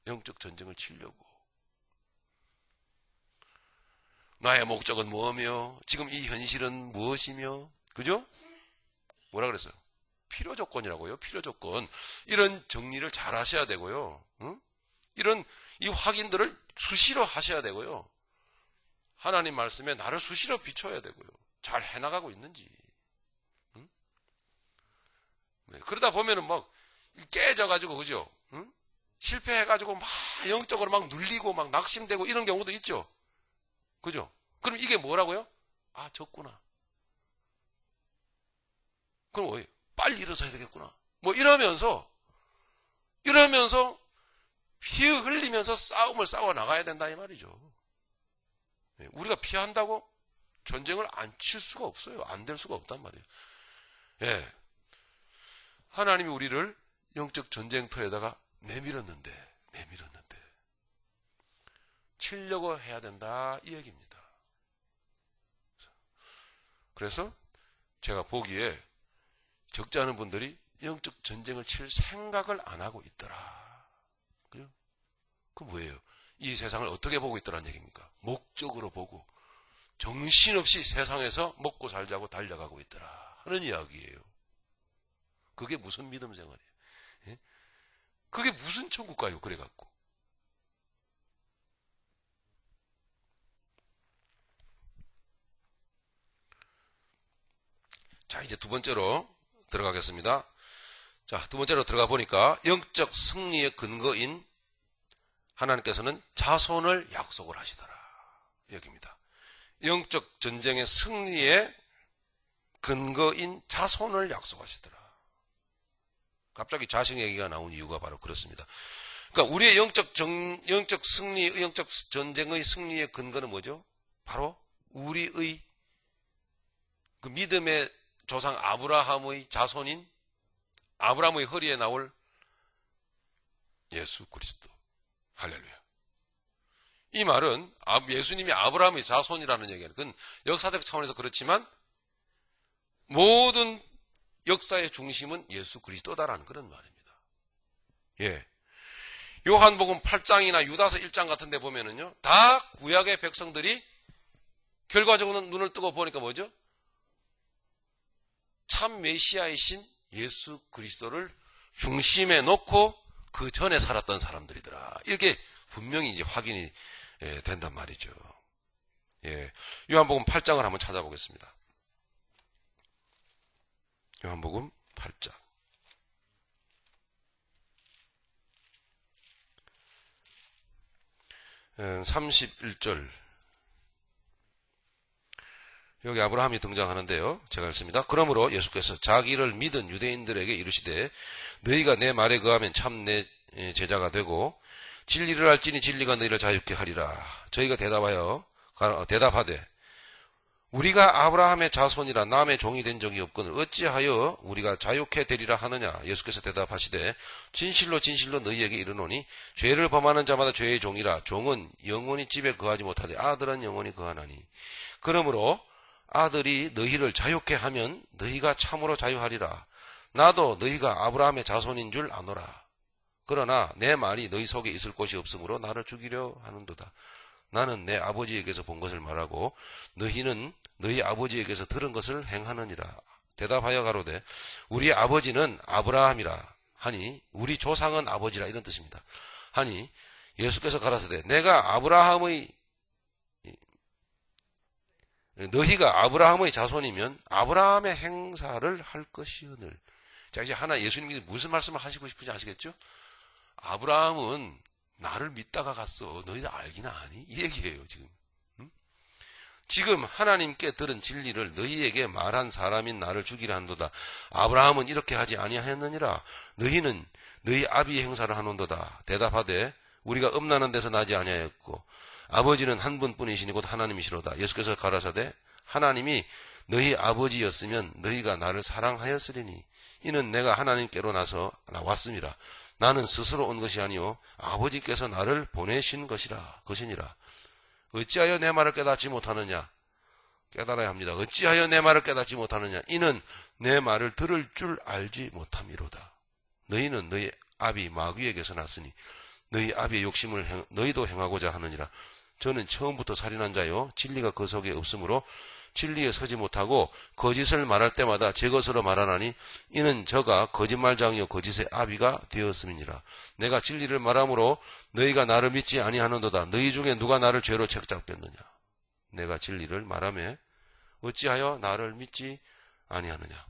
영적 전쟁을 치려고. 나의 목적은 뭐며 지금 이 현실은 무엇이며 그죠? 뭐라 그랬어요? 필요 조건이라고요. 필요 조건. 이런 정리를 잘 하셔야 되고요. 응? 이런 이 확인들을 수시로 하셔야 되고요. 하나님 말씀에 나를 수시로 비춰야 되고요. 잘 해나가고 있는지. 응? 네, 그러다 보면은 막 깨져가지고 그죠? 응? 실패해가지고 막 영적으로 막 눌리고 막 낙심되고 이런 경우도 있죠. 그죠? 그럼 이게 뭐라고요? 아, 졌구나. 그럼 빨리 일어서야 되겠구나. 뭐 이러면서 피 흘리면서 싸움을 싸워 나가야 된다 이 말이죠. 우리가 피한다고 전쟁을 안 칠 수가 없어요. 안 될 수가 없단 말이에요. 예. 하나님이 우리를 영적 전쟁터에다가 내밀었는데 치려고 해야 된다 이 얘기입니다. 그래서 제가 보기에 적지 않은 분들이 영적 전쟁을 칠 생각을 안 하고 있더라. 그죠? 그럼 뭐예요? 이 세상을 어떻게 보고 있더라는 얘기입니까? 목적으로 보고 정신없이 세상에서 먹고 살자고 달려가고 있더라 하는 이야기예요. 그게 무슨 믿음 생활이에요? 예? 그게 무슨 천국 가요? 그래갖고. 자, 이제 두 번째로 들어가겠습니다. 자, 두 번째로 들어가 보니까 영적 승리의 근거인 하나님께서는 자손을 약속을 하시더라. 여기입니다. 영적 전쟁의 승리의 근거인 자손을 약속하시더라. 갑자기 자식 얘기가 나온 이유가 바로 그렇습니다. 그러니까 우리의 영적 승리, 영적 전쟁의 승리의 근거는 뭐죠? 바로 우리의 그 믿음의 조상 아브라함의 자손인 아브라함의 허리에 나올 예수 그리스도. 할렐루야. 이 말은 예수님이 아브라함의 자손이라는 얘기는 그건 역사적 차원에서 그렇지만 모든 역사의 중심은 예수 그리스도다라는 그런 말입니다. 예. 요한복음 8장이나 유다서 1장 같은 데 보면은요. 다 구약의 백성들이 결과적으로는 눈을 뜨고 보니까 뭐죠? 참 메시아이신 예수 그리스도를 중심에 놓고 그 전에 살았던 사람들이더라. 이렇게 분명히 이제 확인이 된단 말이죠. 예. 요한복음 8장을 한번 찾아보겠습니다. 요한복음 8장. 31절. 여기 아브라함이 등장하는데요. 제가 읽습니다. 그러므로 예수께서 자기를 믿은 유대인들에게 이르시되 너희가 내 말에 거하면 참 내 제자가 되고 진리를 알지니 진리가 너희를 자유케 하리라. 저희가 대답하되 우리가 아브라함의 자손이라 남의 종이 된 적이 없거늘 어찌하여 우리가 자유케 되리라 하느냐. 예수께서 대답하시되 진실로 진실로 너희에게 이르노니 죄를 범하는 자마다 죄의 종이라. 종은 영원히 집에 거하지 못하되 아들은 영원히 거하나니. 그러므로 아들이 너희를 자유케 하면 너희가 참으로 자유하리라. 나도 너희가 아브라함의 자손인 줄 아노라. 그러나 내 말이 너희 속에 있을 곳이 없으므로 나를 죽이려 하는도다. 나는 내 아버지에게서 본 것을 말하고 너희는 너희 아버지에게서 들은 것을 행하느니라. 대답하여 가로되 우리 아버지는 아브라함이라 하니 우리 조상은 아버지라 이런 뜻입니다. 하니 예수께서 가라사대 너희가 아브라함의 자손이면 아브라함의 행사를 할 것이오늘. 자, 이제 하나 예수님이 무슨 말씀을 하시고 싶은지 아시겠죠? 아브라함은 나를 믿다가 갔어. 너희들 알기나 아니? 이 얘기예요, 지금. 응? 지금 하나님께 들은 진리를 너희에게 말한 사람인 나를 죽이라 한도다. 아브라함은 이렇게 하지 아니하였느니라. 너희는 너희 아비의 행사를 하는도다. 대답하되 우리가 음란한 데서 나지 아니하였고 아버지는 한 분뿐이시니 곧 하나님이시로다. 예수께서 가라사대 하나님이 너희 아버지였으면 너희가 나를 사랑하였으리니 이는 내가 하나님께로 나서 나왔음이라. 나는 스스로 온 것이 아니요 아버지께서 나를 보내신 것이니라. 어찌하여 내 말을 깨닫지 못하느냐? 깨달아야 합니다. 어찌하여 내 말을 깨닫지 못하느냐? 이는 내 말을 들을 줄 알지 못함이로다. 너희는 너희 아비 마귀에게서 났으니 너희 아비의 욕심을 너희도 행하고자 하느니라. 저는 처음부터 살인한 자요 진리가 그 속에 없으므로 진리에 서지 못하고 거짓을 말할 때마다 제 것으로 말하나니 이는 저가 거짓말장이요 거짓의 아비가 되었음이니라. 내가 진리를 말함으로 너희가 나를 믿지 아니하는도다. 너희 중에 누가 나를 죄로 책잡겠느냐? 내가 진리를 말하매 어찌하여 나를 믿지 아니하느냐?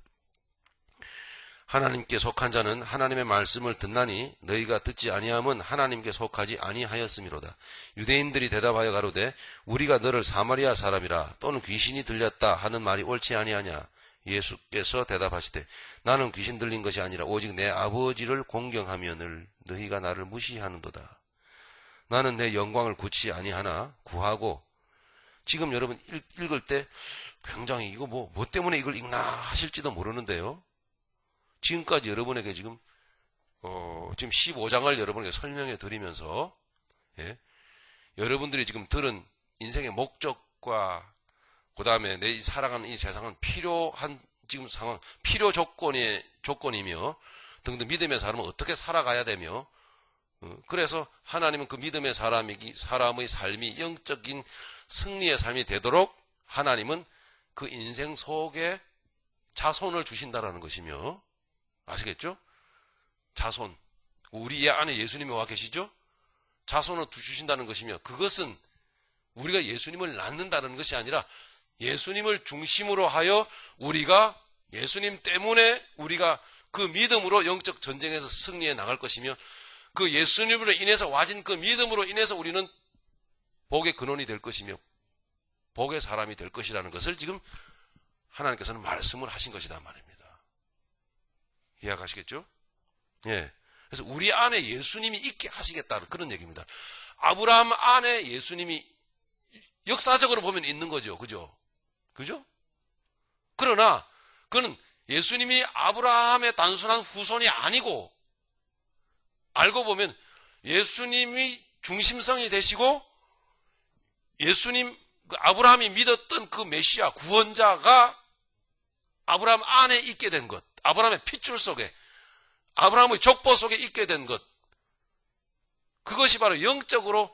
하나님께 속한 자는 하나님의 말씀을 듣나니 너희가 듣지 아니함은 하나님께 속하지 아니하였음이로다. 유대인들이 대답하여 가로되 우리가 너를 사마리아 사람이라 또는 귀신이 들렸다 하는 말이 옳지 아니하냐? 예수께서 대답하시되 나는 귀신 들린 것이 아니라 오직 내 아버지를 공경하면을 너희가 나를 무시하는도다. 나는 내 영광을 구치 아니하나 구하고. 지금 여러분 읽을 때 굉장히 이거 뭐 때문에 이걸 읽나 하실지도 모르는데요. 지금까지 여러분에게 지금 15장을 여러분에게 설명해 드리면서, 예, 여러분들이 지금 들은 인생의 목적과 그 다음에 내 살아가는 이 세상은 필요한 지금 상황, 필요 조건이며 등등 믿음의 사람은 어떻게 살아가야 되며, 그래서 하나님은 그 믿음의 사람의 삶이 영적인 승리의 삶이 되도록 하나님은 그 인생 속에 자손을 주신다라는 것이며, 아시겠죠? 자손. 우리 안에 예수님이 와 계시죠? 자손을 주신다는 것이며, 그것은 우리가 예수님을 낳는다는 것이 아니라 예수님을 중심으로 하여 우리가 예수님 때문에 우리가 그 믿음으로 영적 전쟁에서 승리해 나갈 것이며, 그 예수님으로 인해서 와진 그 믿음으로 인해서 우리는 복의 근원이 될 것이며 복의 사람이 될 것이라는 것을 지금 하나님께서는 말씀을 하신 것이다 말입니다. 이해하시겠죠? 예. 그래서 우리 안에 예수님이 있게 하시겠다는 그런 얘기입니다. 아브라함 안에 예수님이 역사적으로 보면 있는 거죠. 그죠? 그러나 그는 예수님이 아브라함의 단순한 후손이 아니고, 알고 보면 예수님이 중심성이 되시고 예수님, 아브라함이 믿었던 그 메시아 구원자가 아브라함 안에 있게 된 것, 아브라함의 핏줄 속에, 아브라함의 족보 속에 있게 된 것, 그것이 바로 영적으로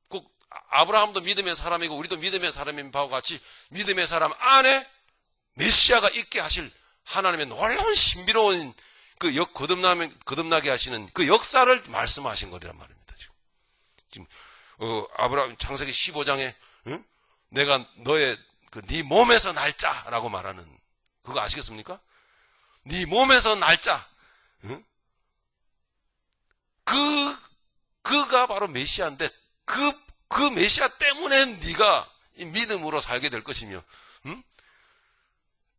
꼭 아브라함도 믿음의 사람이고 우리도 믿음의 사람인 바와 같이 믿음의 사람 안에 메시아가 있게 하실 하나님의 놀라운 신비로운 그 거듭나게 하시는 그 역사를 말씀하신 거란 말입니다. 지금 아브라함 창세기 15장에 내가 너의 네 몸에서 날짜라고 말하는 그거 아시겠습니까? 네 몸에서 날짜. 그가 바로 메시아인데 그 메시아 때문에 네가 믿음으로 살게 될 것이며,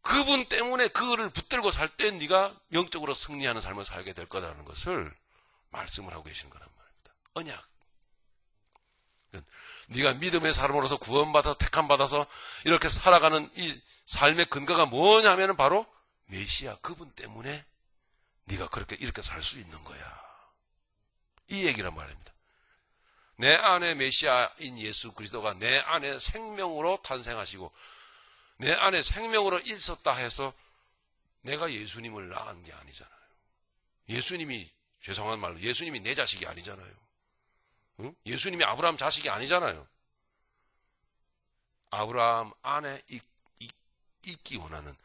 그분 때문에 그거를 붙들고 살 때 네가 영적으로 승리하는 삶을 살게 될 거라는 것을 말씀을 하고 계시는 거란 말입니다. 언약. 네가 믿음의 사람으로서 구원받아서 택함받아서 이렇게 살아가는 이 삶의 근거가 뭐냐면 바로 메시아 그분 때문에 네가 이렇게 살 수 있는 거야. 이 얘기란 말입니다. 내 안에 메시아인 예수 그리스도가 내 안에 생명으로 탄생하시고 내 안에 생명으로 있었다 해서 내가 예수님을 낳은 게 아니잖아요. 예수님이, 죄송한 말로, 예수님이 내 자식이 아니잖아요. 예수님이 아브라함 자식이 아니잖아요. 아브라함 안에 있기 원하는,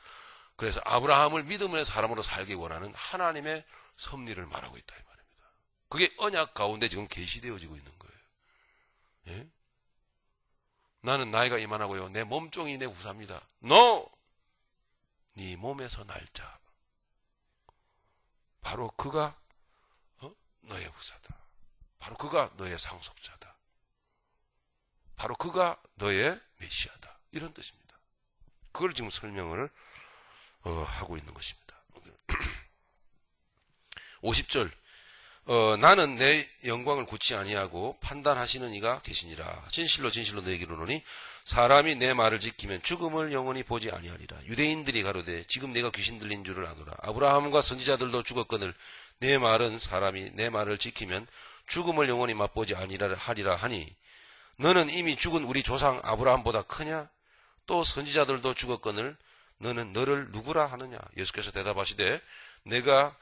그래서 아브라함을 믿음의 사람으로 살기 원하는 하나님의 섭리를 말하고 있다 이 말입니다. 그게 언약 가운데 지금 계시되어지고 있는 거예요. 예? 나는 나이가 이만하고요, 내 몸종이 내 후사입니다. No! 네 몸에서 날짜. 바로 그가 너의 후사다. 바로 그가 너의 상속자다. 바로 그가 너의 메시아다. 이런 뜻입니다. 그걸 지금 설명을 하고 있는 것입니다. 50절 나는 내 영광을 굳지 아니하고 판단하시는 이가 계시니라. 진실로 진실로 너에게 이르노니 사람이 내 말을 지키면 죽음을 영원히 보지 아니하리라. 유대인들이 가로되 지금 내가 귀신 들린 줄을 아노라. 아브라함과 선지자들도 죽었거늘 내 말은 사람이 내 말을 지키면 죽음을 영원히 맛보지 아니하리라 하니 너는 이미 죽은 우리 조상 아브라함보다 크냐? 또 선지자들도 죽었거늘 너는 너를 누구라 하느냐? 예수께서 대답하시되 내가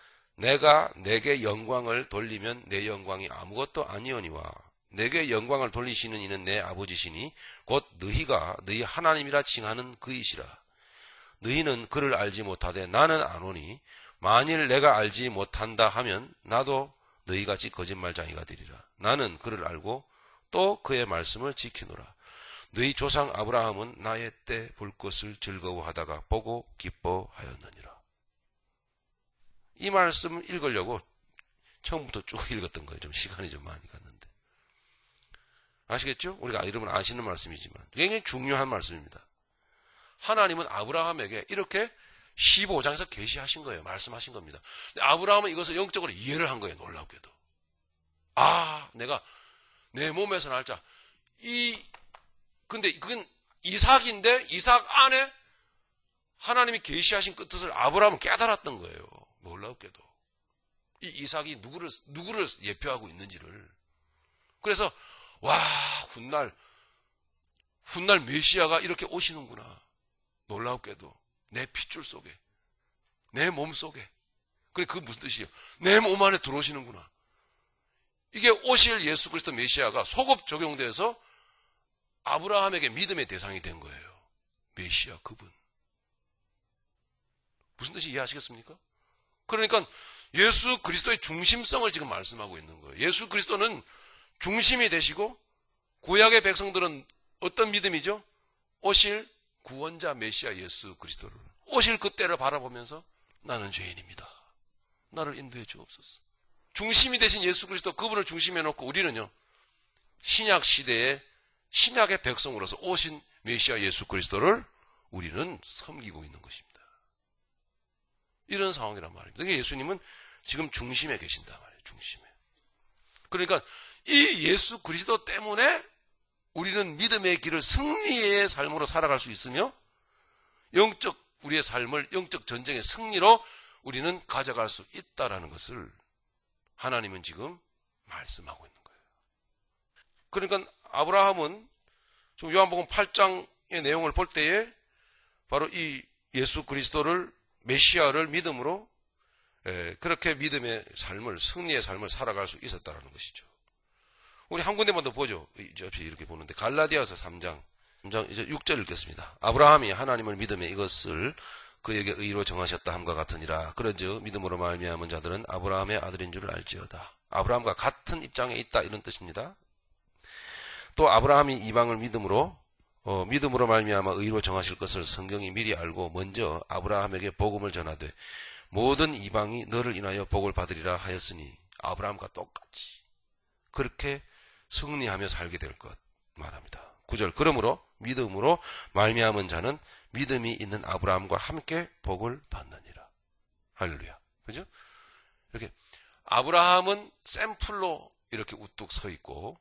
내게 영광을 돌리면 내 영광이 아무것도 아니오니와 내게 영광을 돌리시는 이는 내 아버지시니 곧 너희가 너희 하나님이라 칭하는 그이시라. 너희는 그를 알지 못하되 나는 아노니 만일 내가 알지 못한다 하면 나도 너희같이 거짓말쟁이가 되리라. 나는 그를 알고 또 그의 말씀을 지키노라. 너희 조상 아브라함은 나의 때 볼 것을 즐거워하다가 보고 기뻐하였느니라. 이 말씀을 읽으려고 처음부터 쭉 읽었던 거예요. 좀 시간이 좀 많이 갔는데. 아시겠죠? 우리가 여러분 아시는 말씀이지만 굉장히 중요한 말씀입니다. 하나님은 아브라함에게 이렇게 15장에서 계시하신 거예요. 말씀하신 겁니다. 근데 아브라함은 이것을 영적으로 이해를 한 거예요. 놀랍게도. 내가 내 몸에서 날 자. 근데 그건 이삭인데 이삭 안에 하나님이 계시하신 그 뜻을 아브라함은 깨달았던 거예요. 놀랍게도. 이 이삭이 누구를 예표하고 있는지를. 그래서 훗날 메시아가 이렇게 오시는구나. 놀랍게도 내 핏줄 속에, 내 몸 속에. 그게 무슨 뜻이에요? 내 몸 안에 들어오시는구나. 이게 오실 예수 그리스도 메시아가 소급 적용돼서 아브라함에게 믿음의 대상이 된 거예요. 메시아 그분. 무슨 뜻이 이해하시겠습니까? 그러니까 예수 그리스도의 중심성을 지금 말씀하고 있는 거예요. 예수 그리스도는 중심이 되시고 구약의 백성들은 어떤 믿음이죠? 오실 구원자 메시아 예수 그리스도를 오실 그때를 바라보면서 나는 죄인입니다. 나를 인도해 주옵소서. 중심이 되신 예수 그리스도 그분을 중심에 놓고 우리는요. 신약 시대의 신약의 백성으로서 오신 메시아 예수 그리스도를 우리는 섬기고 있는 것입니다. 이런 상황이란 말입니다. 그러니까 예수님은 지금 중심에 계신단 말이에요. 중심에. 그러니까 이 예수 그리스도 때문에 우리는 믿음의 길을 승리의 삶으로 살아갈 수 있으며 우리의 삶을 영적 전쟁의 승리로 우리는 가져갈 수 있다라는 것을 하나님은 지금 말씀하고 있는 거예요. 그러니까 아브라함은 지금 요한복음 8장의 내용을 볼 때에 바로 이 예수 그리스도를 메시아를 믿음으로 그렇게 믿음의 삶을 승리의 삶을 살아갈 수 있었다라는 것이죠. 우리 한 군데만 더 보죠. 옆에 이렇게 보는데 갈라디아서 3장 이제 6절 읽겠습니다. 아브라함이 하나님을 믿음에 이것을 그에게 의로 정하셨다 함과 같으니라. 그런즉 믿음으로 말미암은 자들은 아브라함의 아들인 줄을 알지어다. 아브라함과 같은 입장에 있다 이런 뜻입니다. 또 아브라함이 이방을 믿음으로 말미암아 의로 정하실 것을 성경이 미리 알고 먼저 아브라함에게 복음을 전하되 모든 이방이 너를 인하여 복을 받으리라 하였으니 아브라함과 똑같이 그렇게 승리하며 살게 될 것 말합니다. 9절 그러므로 믿음으로 말미암은 자는 믿음이 있는 아브라함과 함께 복을 받느니라. 할렐루야. 그죠? 이렇게 아브라함은 샘플로 이렇게 우뚝 서 있고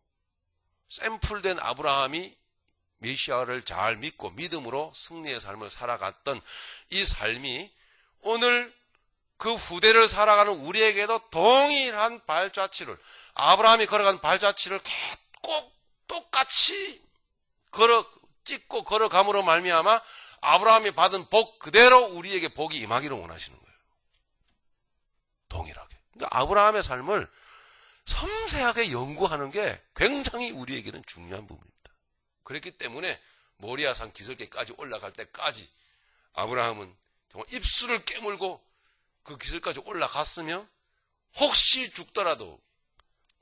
샘플된 아브라함이 메시아를 잘 믿고 믿음으로 승리의 삶을 살아갔던 이 삶이 오늘 그 후대를 살아가는 우리에게도 동일한 발자취를 아브라함이 걸어간 발자취를 꼭 똑같이 찍고 걸어감으로 말미암아 아브라함이 받은 복 그대로 우리에게 복이 임하기를 원하시는 거예요. 동일하게. 그러니까 아브라함의 삶을 섬세하게 연구하는 게 굉장히 우리에게는 중요한 부분입니다. 그렇기 때문에 모리아산 기슭길까지 올라갈 때까지 아브라함은 정말 입술을 깨물고 그 기슭까지 올라갔으며 혹시 죽더라도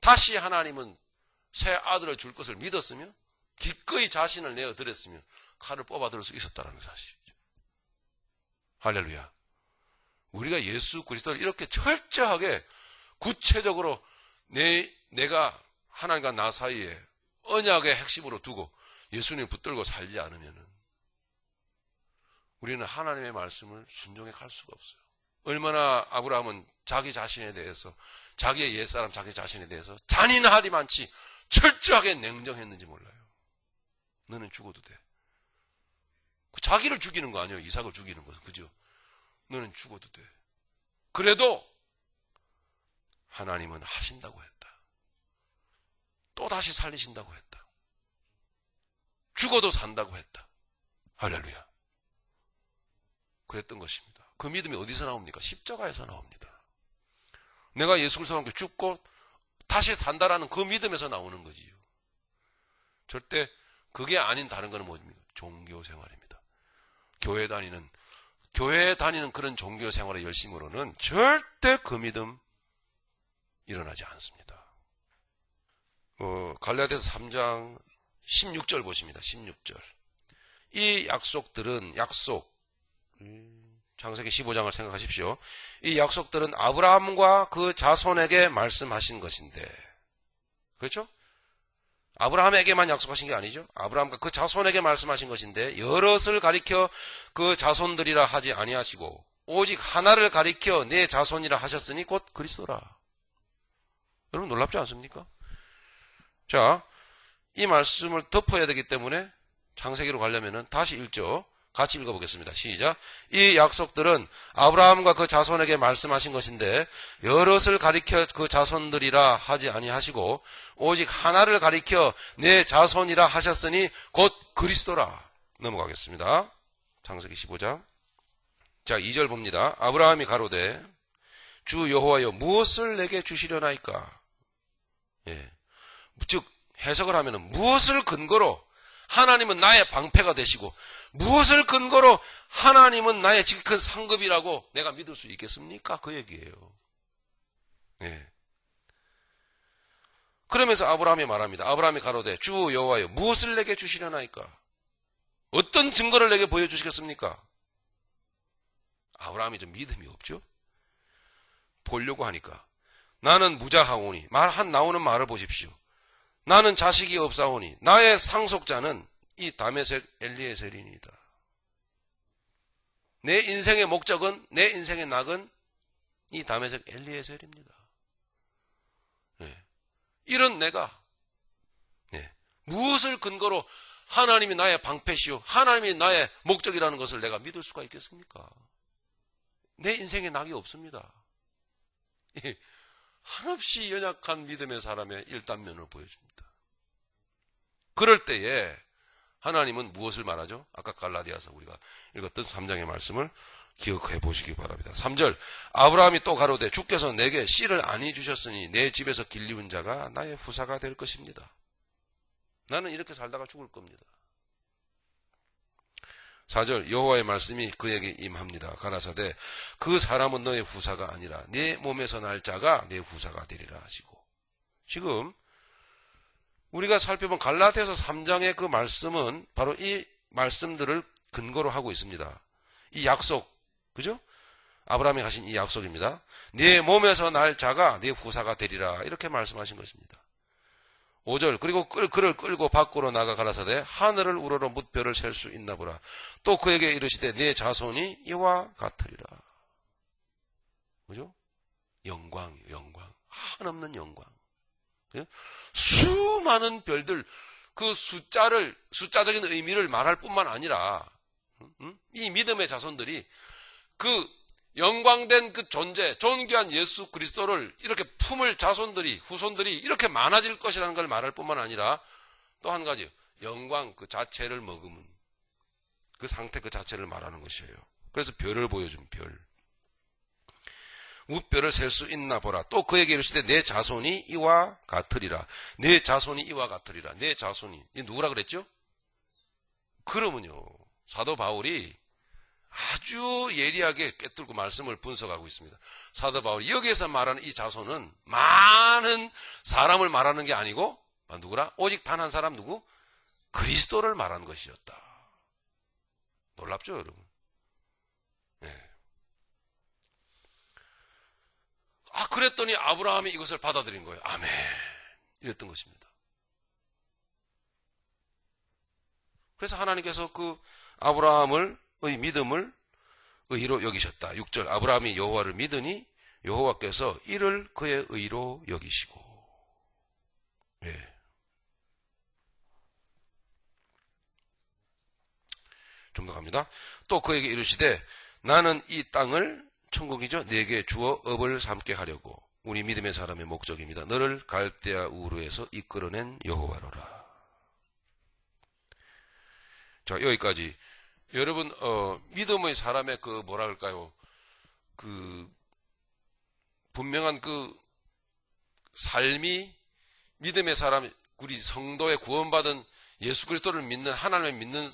다시 하나님은 새 아들을 줄 것을 믿었으며 기꺼이 자신을 내어드렸으며 칼을 뽑아들을 수 있었다는 사실이죠. 할렐루야. 우리가 예수 그리스도를 이렇게 철저하게 구체적으로 내가 하나님과 나 사이에 언약의 핵심으로 두고 예수님 붙들고 살지 않으면 우리는 하나님의 말씀을 순종해 갈 수가 없어요. 얼마나 아브라함은 자기 자신에 대해서, 자기의 옛사람 자기 자신에 대해서 잔인하리만치 철저하게 냉정했는지 몰라요. 너는 죽어도 돼. 자기를 죽이는 거 아니에요. 이삭을 죽이는 것은. 그죠? 너는 죽어도 돼. 그래도 하나님은 하신다고 했다. 또 다시 살리신다고 했다. 죽어도 산다고 했다. 할렐루야. 그랬던 것입니다. 그 믿음이 어디서 나옵니까? 십자가에서 나옵니다. 내가 예수 그리스도와 함께 죽고 다시 산다라는 그 믿음에서 나오는 거지요. 절대 그게 아닌 다른 거는 뭡니까? 종교 생활입니다. 교회에 다니는 그런 종교 생활의 열심으로는 절대 그 믿음 일어나지 않습니다. 갈라디아서 3장 16절 보십니다. 16절. 이 약속들은 창세기 15장을 생각하십시오. 이 약속들은 아브라함과 그 자손에게 말씀하신 것인데, 그렇죠? 아브라함에게만 약속하신 게 아니죠. 아브라함과 그 자손에게 말씀하신 것인데 여럿을 가리켜 그 자손들이라 하지 아니하시고 오직 하나를 가리켜 내 자손이라 하셨으니 곧 그리스도라. 여러분 놀랍지 않습니까? 자, 이 말씀을 덮어야 되기 때문에 창세기로 가려면은 다시 읽죠. 같이 읽어보겠습니다. 시작. 이 약속들은 아브라함과 그 자손에게 말씀하신 것인데 여럿을 가리켜 그 자손들이라 하지 아니하시고 오직 하나를 가리켜 내 자손이라 하셨으니 곧 그리스도라. 넘어가겠습니다. 창세기 15장. 자, 2절 봅니다. 아브라함이 가로되 주 여호와여 무엇을 내게 주시려나이까? 예. 즉 해석을 하면은 무엇을 근거로 하나님은 나의 방패가 되시고 무엇을 근거로 하나님은 나의 지극히 큰 상급이라고 내가 믿을 수 있겠습니까? 그 얘기예요. 네. 그러면서 아브라함이 말합니다. 아브라함이 가로되 주 여호와여 무엇을 내게 주시려나이까? 어떤 증거를 내게 보여주시겠습니까? 아브라함이 좀 믿음이 없죠? 보려고 하니까 나는 무자하오니 나오는 말을 보십시오. 나는 자식이 없사오니 나의 상속자는 이 다메섹 엘리에셀이니이다. 내 인생의 목적은, 내 인생의 낙은 이 다메섹 엘리에셀입니다. 네. 이런 내가 무엇을 근거로 하나님이 나의 방패시오, 하나님이 나의 목적이라는 것을 내가 믿을 수가 있겠습니까? 내 인생에 낙이 없습니다. 한없이 연약한 믿음의 사람의 일단면을 보여줍니다. 그럴 때에 하나님은 무엇을 말하죠? 아까 갈라디아서 우리가 읽었던 3장의 말씀을 기억해 보시기 바랍니다. 3절. 아브라함이 또 가로되 주께서 내게 씨를 아니 주셨으니 내 집에서 길리운 자가 나의 후사가 될 것입니다. 나는 이렇게 살다가 죽을 겁니다. 4절. 여호와의 말씀이 그에게 임합니다. 가라사대 그 사람은 너의 후사가 아니라 내 몸에서 날 자가 내 후사가 되리라 하시고. 지금 우리가 살펴본 갈라디아서 3장의 그 말씀은 바로 이 말씀들을 근거로 하고 있습니다. 이 약속, 그죠? 아브라함이 하신 이 약속입니다. 네 몸에서 날 자가 네 후사가 되리라 이렇게 말씀하신 것입니다. 5절. 그리고 그를 끌고 밖으로 나가 가라사대 하늘을 우러러 뭇별을 셀 수 있나 보라. 또 그에게 이르시되 네 자손이 이와 같으리라. 그죠? 영광. 한없는 영광. 수많은 별들, 그 숫자적인 의미를 말할 뿐만 아니라, 이 믿음의 자손들이 그 영광된 그 존재, 존귀한 예수 그리스도를 이렇게 품을 자손들이, 후손들이 이렇게 많아질 것이라는 걸 말할 뿐만 아니라, 또 한 가지, 영광 그 자체를 머금은, 그 상태 그 자체를 말하는 것이에요. 그래서 별을 보여준 별. 뭇별을 셀 수 있나 보라. 또 그에게 이르시되 내 자손이 이와 같으리라. 내 자손이 이와 같으리라. 내 자손이. 이 누구라 그랬죠? 그러면요. 사도 바울이 아주 예리하게 꿰뚫고 말씀을 분석하고 있습니다. 사도 바울이 여기에서 말하는 이 자손은 많은 사람을 말하는 게 아니고 누구라? 오직 단 한 사람 누구? 그리스도를 말하는 것이었다. 놀랍죠, 여러분? 네. 그랬더니 아브라함이 이것을 받아들인 거예요. 아멘. 이랬던 것입니다. 그래서 하나님께서 그 아브라함의 믿음을 의로 여기셨다. 6절. 아브라함이 여호와를 믿으니 여호와께서 이를 그의 의로 여기시고. 예. 좀 더 갑니다. 또 그에게 이르시되 나는 이 땅을, 천국이죠, 내게 주어 업을 삼게 하려고 우리 믿음의 사람의 목적입니다. 너를 갈대아 우르에서 이끌어낸 여호와로라. 자, 여기까지. 여러분, 믿음의 사람의 그 뭐라 할까요? 그 분명한 그 삶이, 믿음의 사람, 우리 성도의 구원받은 예수 그리스도를 믿는, 하나님을 믿는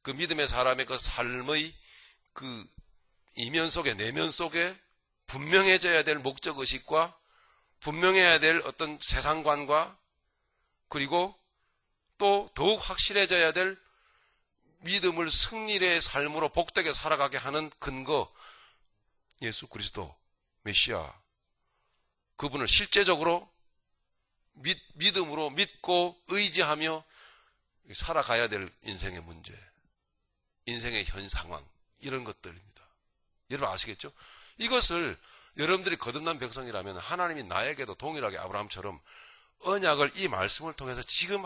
그 믿음의 사람의 그 삶의 그 이면 속에, 내면 속에 분명해져야 될 목적의식과 분명해야 될 어떤 세상관과, 그리고 또 더욱 확실해져야 될 믿음을 승리의 삶으로 복되게 살아가게 하는 근거, 예수 그리스도 메시아, 그분을 실제적으로 믿음으로 믿고 의지하며 살아가야 될 인생의 문제, 인생의 현 상황, 이런 것들입니다. 여러분 아시겠죠? 이것을 여러분들이 거듭난 백성이라면 하나님이 나에게도 동일하게 아브라함처럼 언약을 이 말씀을 통해서 지금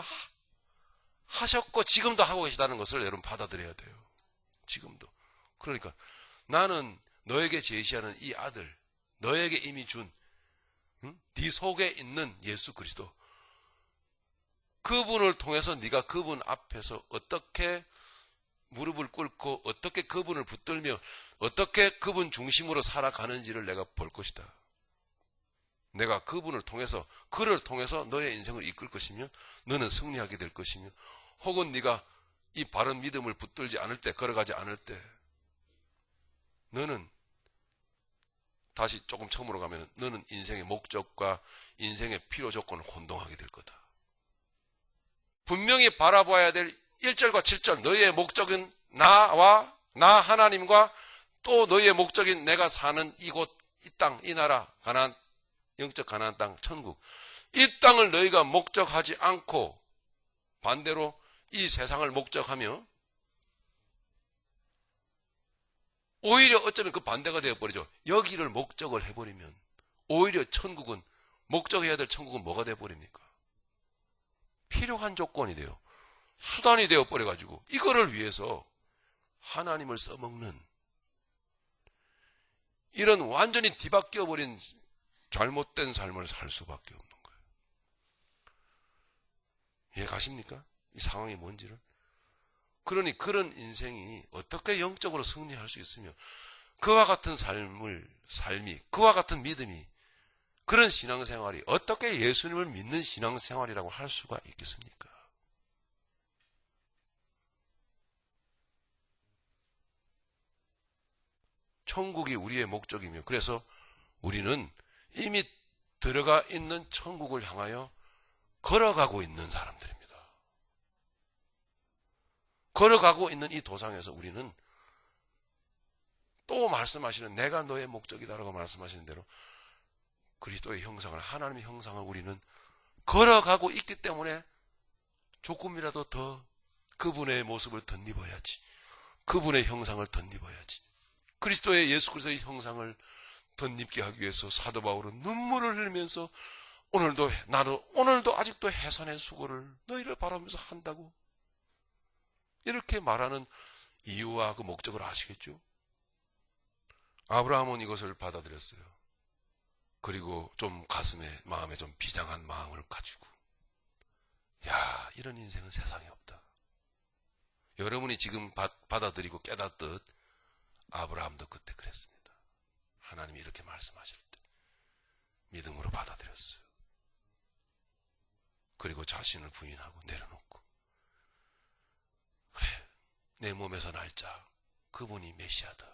하셨고 지금도 하고 계시다는 것을 여러분 받아들여야 돼요. 지금도. 그러니까 나는 너에게 제시하는 이 아들, 너에게 이미 준 네 속에 있는 예수 그리스도, 그분을 통해서 네가 그분 앞에서 어떻게 무릎을 꿇고 어떻게 그분을 붙들며 어떻게 그분 중심으로 살아가는지를 내가 볼 것이다. 내가 그분을 통해서, 그를 통해서 너의 인생을 이끌 것이며 너는 승리하게 될 것이며, 혹은 네가 이 바른 믿음을 붙들지 않을 때, 걸어가지 않을 때 너는 다시 조금 처음으로 가면 너는 인생의 목적과 인생의 필요 조건을 혼동하게 될 거다. 분명히 바라봐야 될 1절과 7절, 너희의 목적은 나와 나 하나님과 또 너희의 목적인 내가 사는 이곳, 이 땅, 이 나라, 가나안, 영적 가나안 땅, 천국, 이 땅을 너희가 목적하지 않고 반대로 이 세상을 목적하며, 오히려 어쩌면 그 반대가 되어버리죠. 여기를 목적을 해버리면 오히려 천국은, 목적해야 될 천국은 뭐가 되어버립니까? 필요한 조건이 돼요. 수단이 되어버려가지고 이거를 위해서 하나님을 써먹는 이런 완전히 뒤바뀌어버린 잘못된 삶을 살 수밖에 없는 거예요. 이해 가십니까? 이 상황이 뭔지를. 그러니 그런 인생이 어떻게 영적으로 승리할 수 있으며 그와 같은 삶이, 그와 같은 믿음이, 그런 신앙생활이 어떻게 예수님을 믿는 신앙생활이라고 할 수가 있겠습니까? 천국이 우리의 목적이며, 그래서 우리는 이미 들어가 있는 천국을 향하여 걸어가고 있는 사람들입니다. 걸어가고 있는 이 도상에서 우리는 또 말씀하시는, 내가 너의 목적이다라고 말씀하시는 대로 그리스도의 형상을, 하나님의 형상을 우리는 걸어가고 있기 때문에 조금이라도 더 그분의 모습을 덧입어야지, 그분의 형상을 덧입어야지, 그리스도의, 예수 그리스도의 형상을 덧입게 하기 위해서 사도 바울은 눈물을 흘리면서 오늘도 아직도 해산의 수고를 너희를 바라면서 한다고 이렇게 말하는 이유와 그 목적을 아시겠죠? 아브라함은 이것을 받아들였어요. 그리고 좀 마음에 좀 비장한 마음을 가지고, 야, 이런 인생은 세상에 없다. 여러분이 지금 받아들이고 깨닫듯 아브라함도 그때 그랬습니다. 하나님이 이렇게 말씀하실 때 믿음으로 받아들였어요. 그리고 자신을 부인하고 내려놓고, 그래, 내 몸에서 날 자, 그분이 메시아다.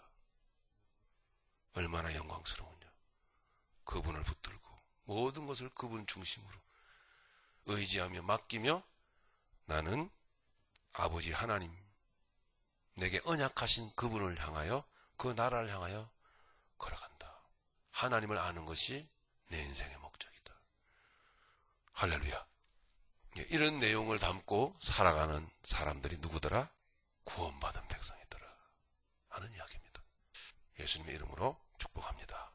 얼마나 영광스러우냐. 그분을 붙들고 모든 것을 그분 중심으로 의지하며 맡기며 나는 아버지 하나님, 내게 언약하신 그분을 향하여, 그 나라를 향하여 걸어간다. 하나님을 아는 것이 내 인생의 목적이다. 할렐루야. 이런 내용을 담고 살아가는 사람들이 누구더라? 구원받은 백성이더라 하는 이야기입니다. 예수님의 이름으로 축복합니다.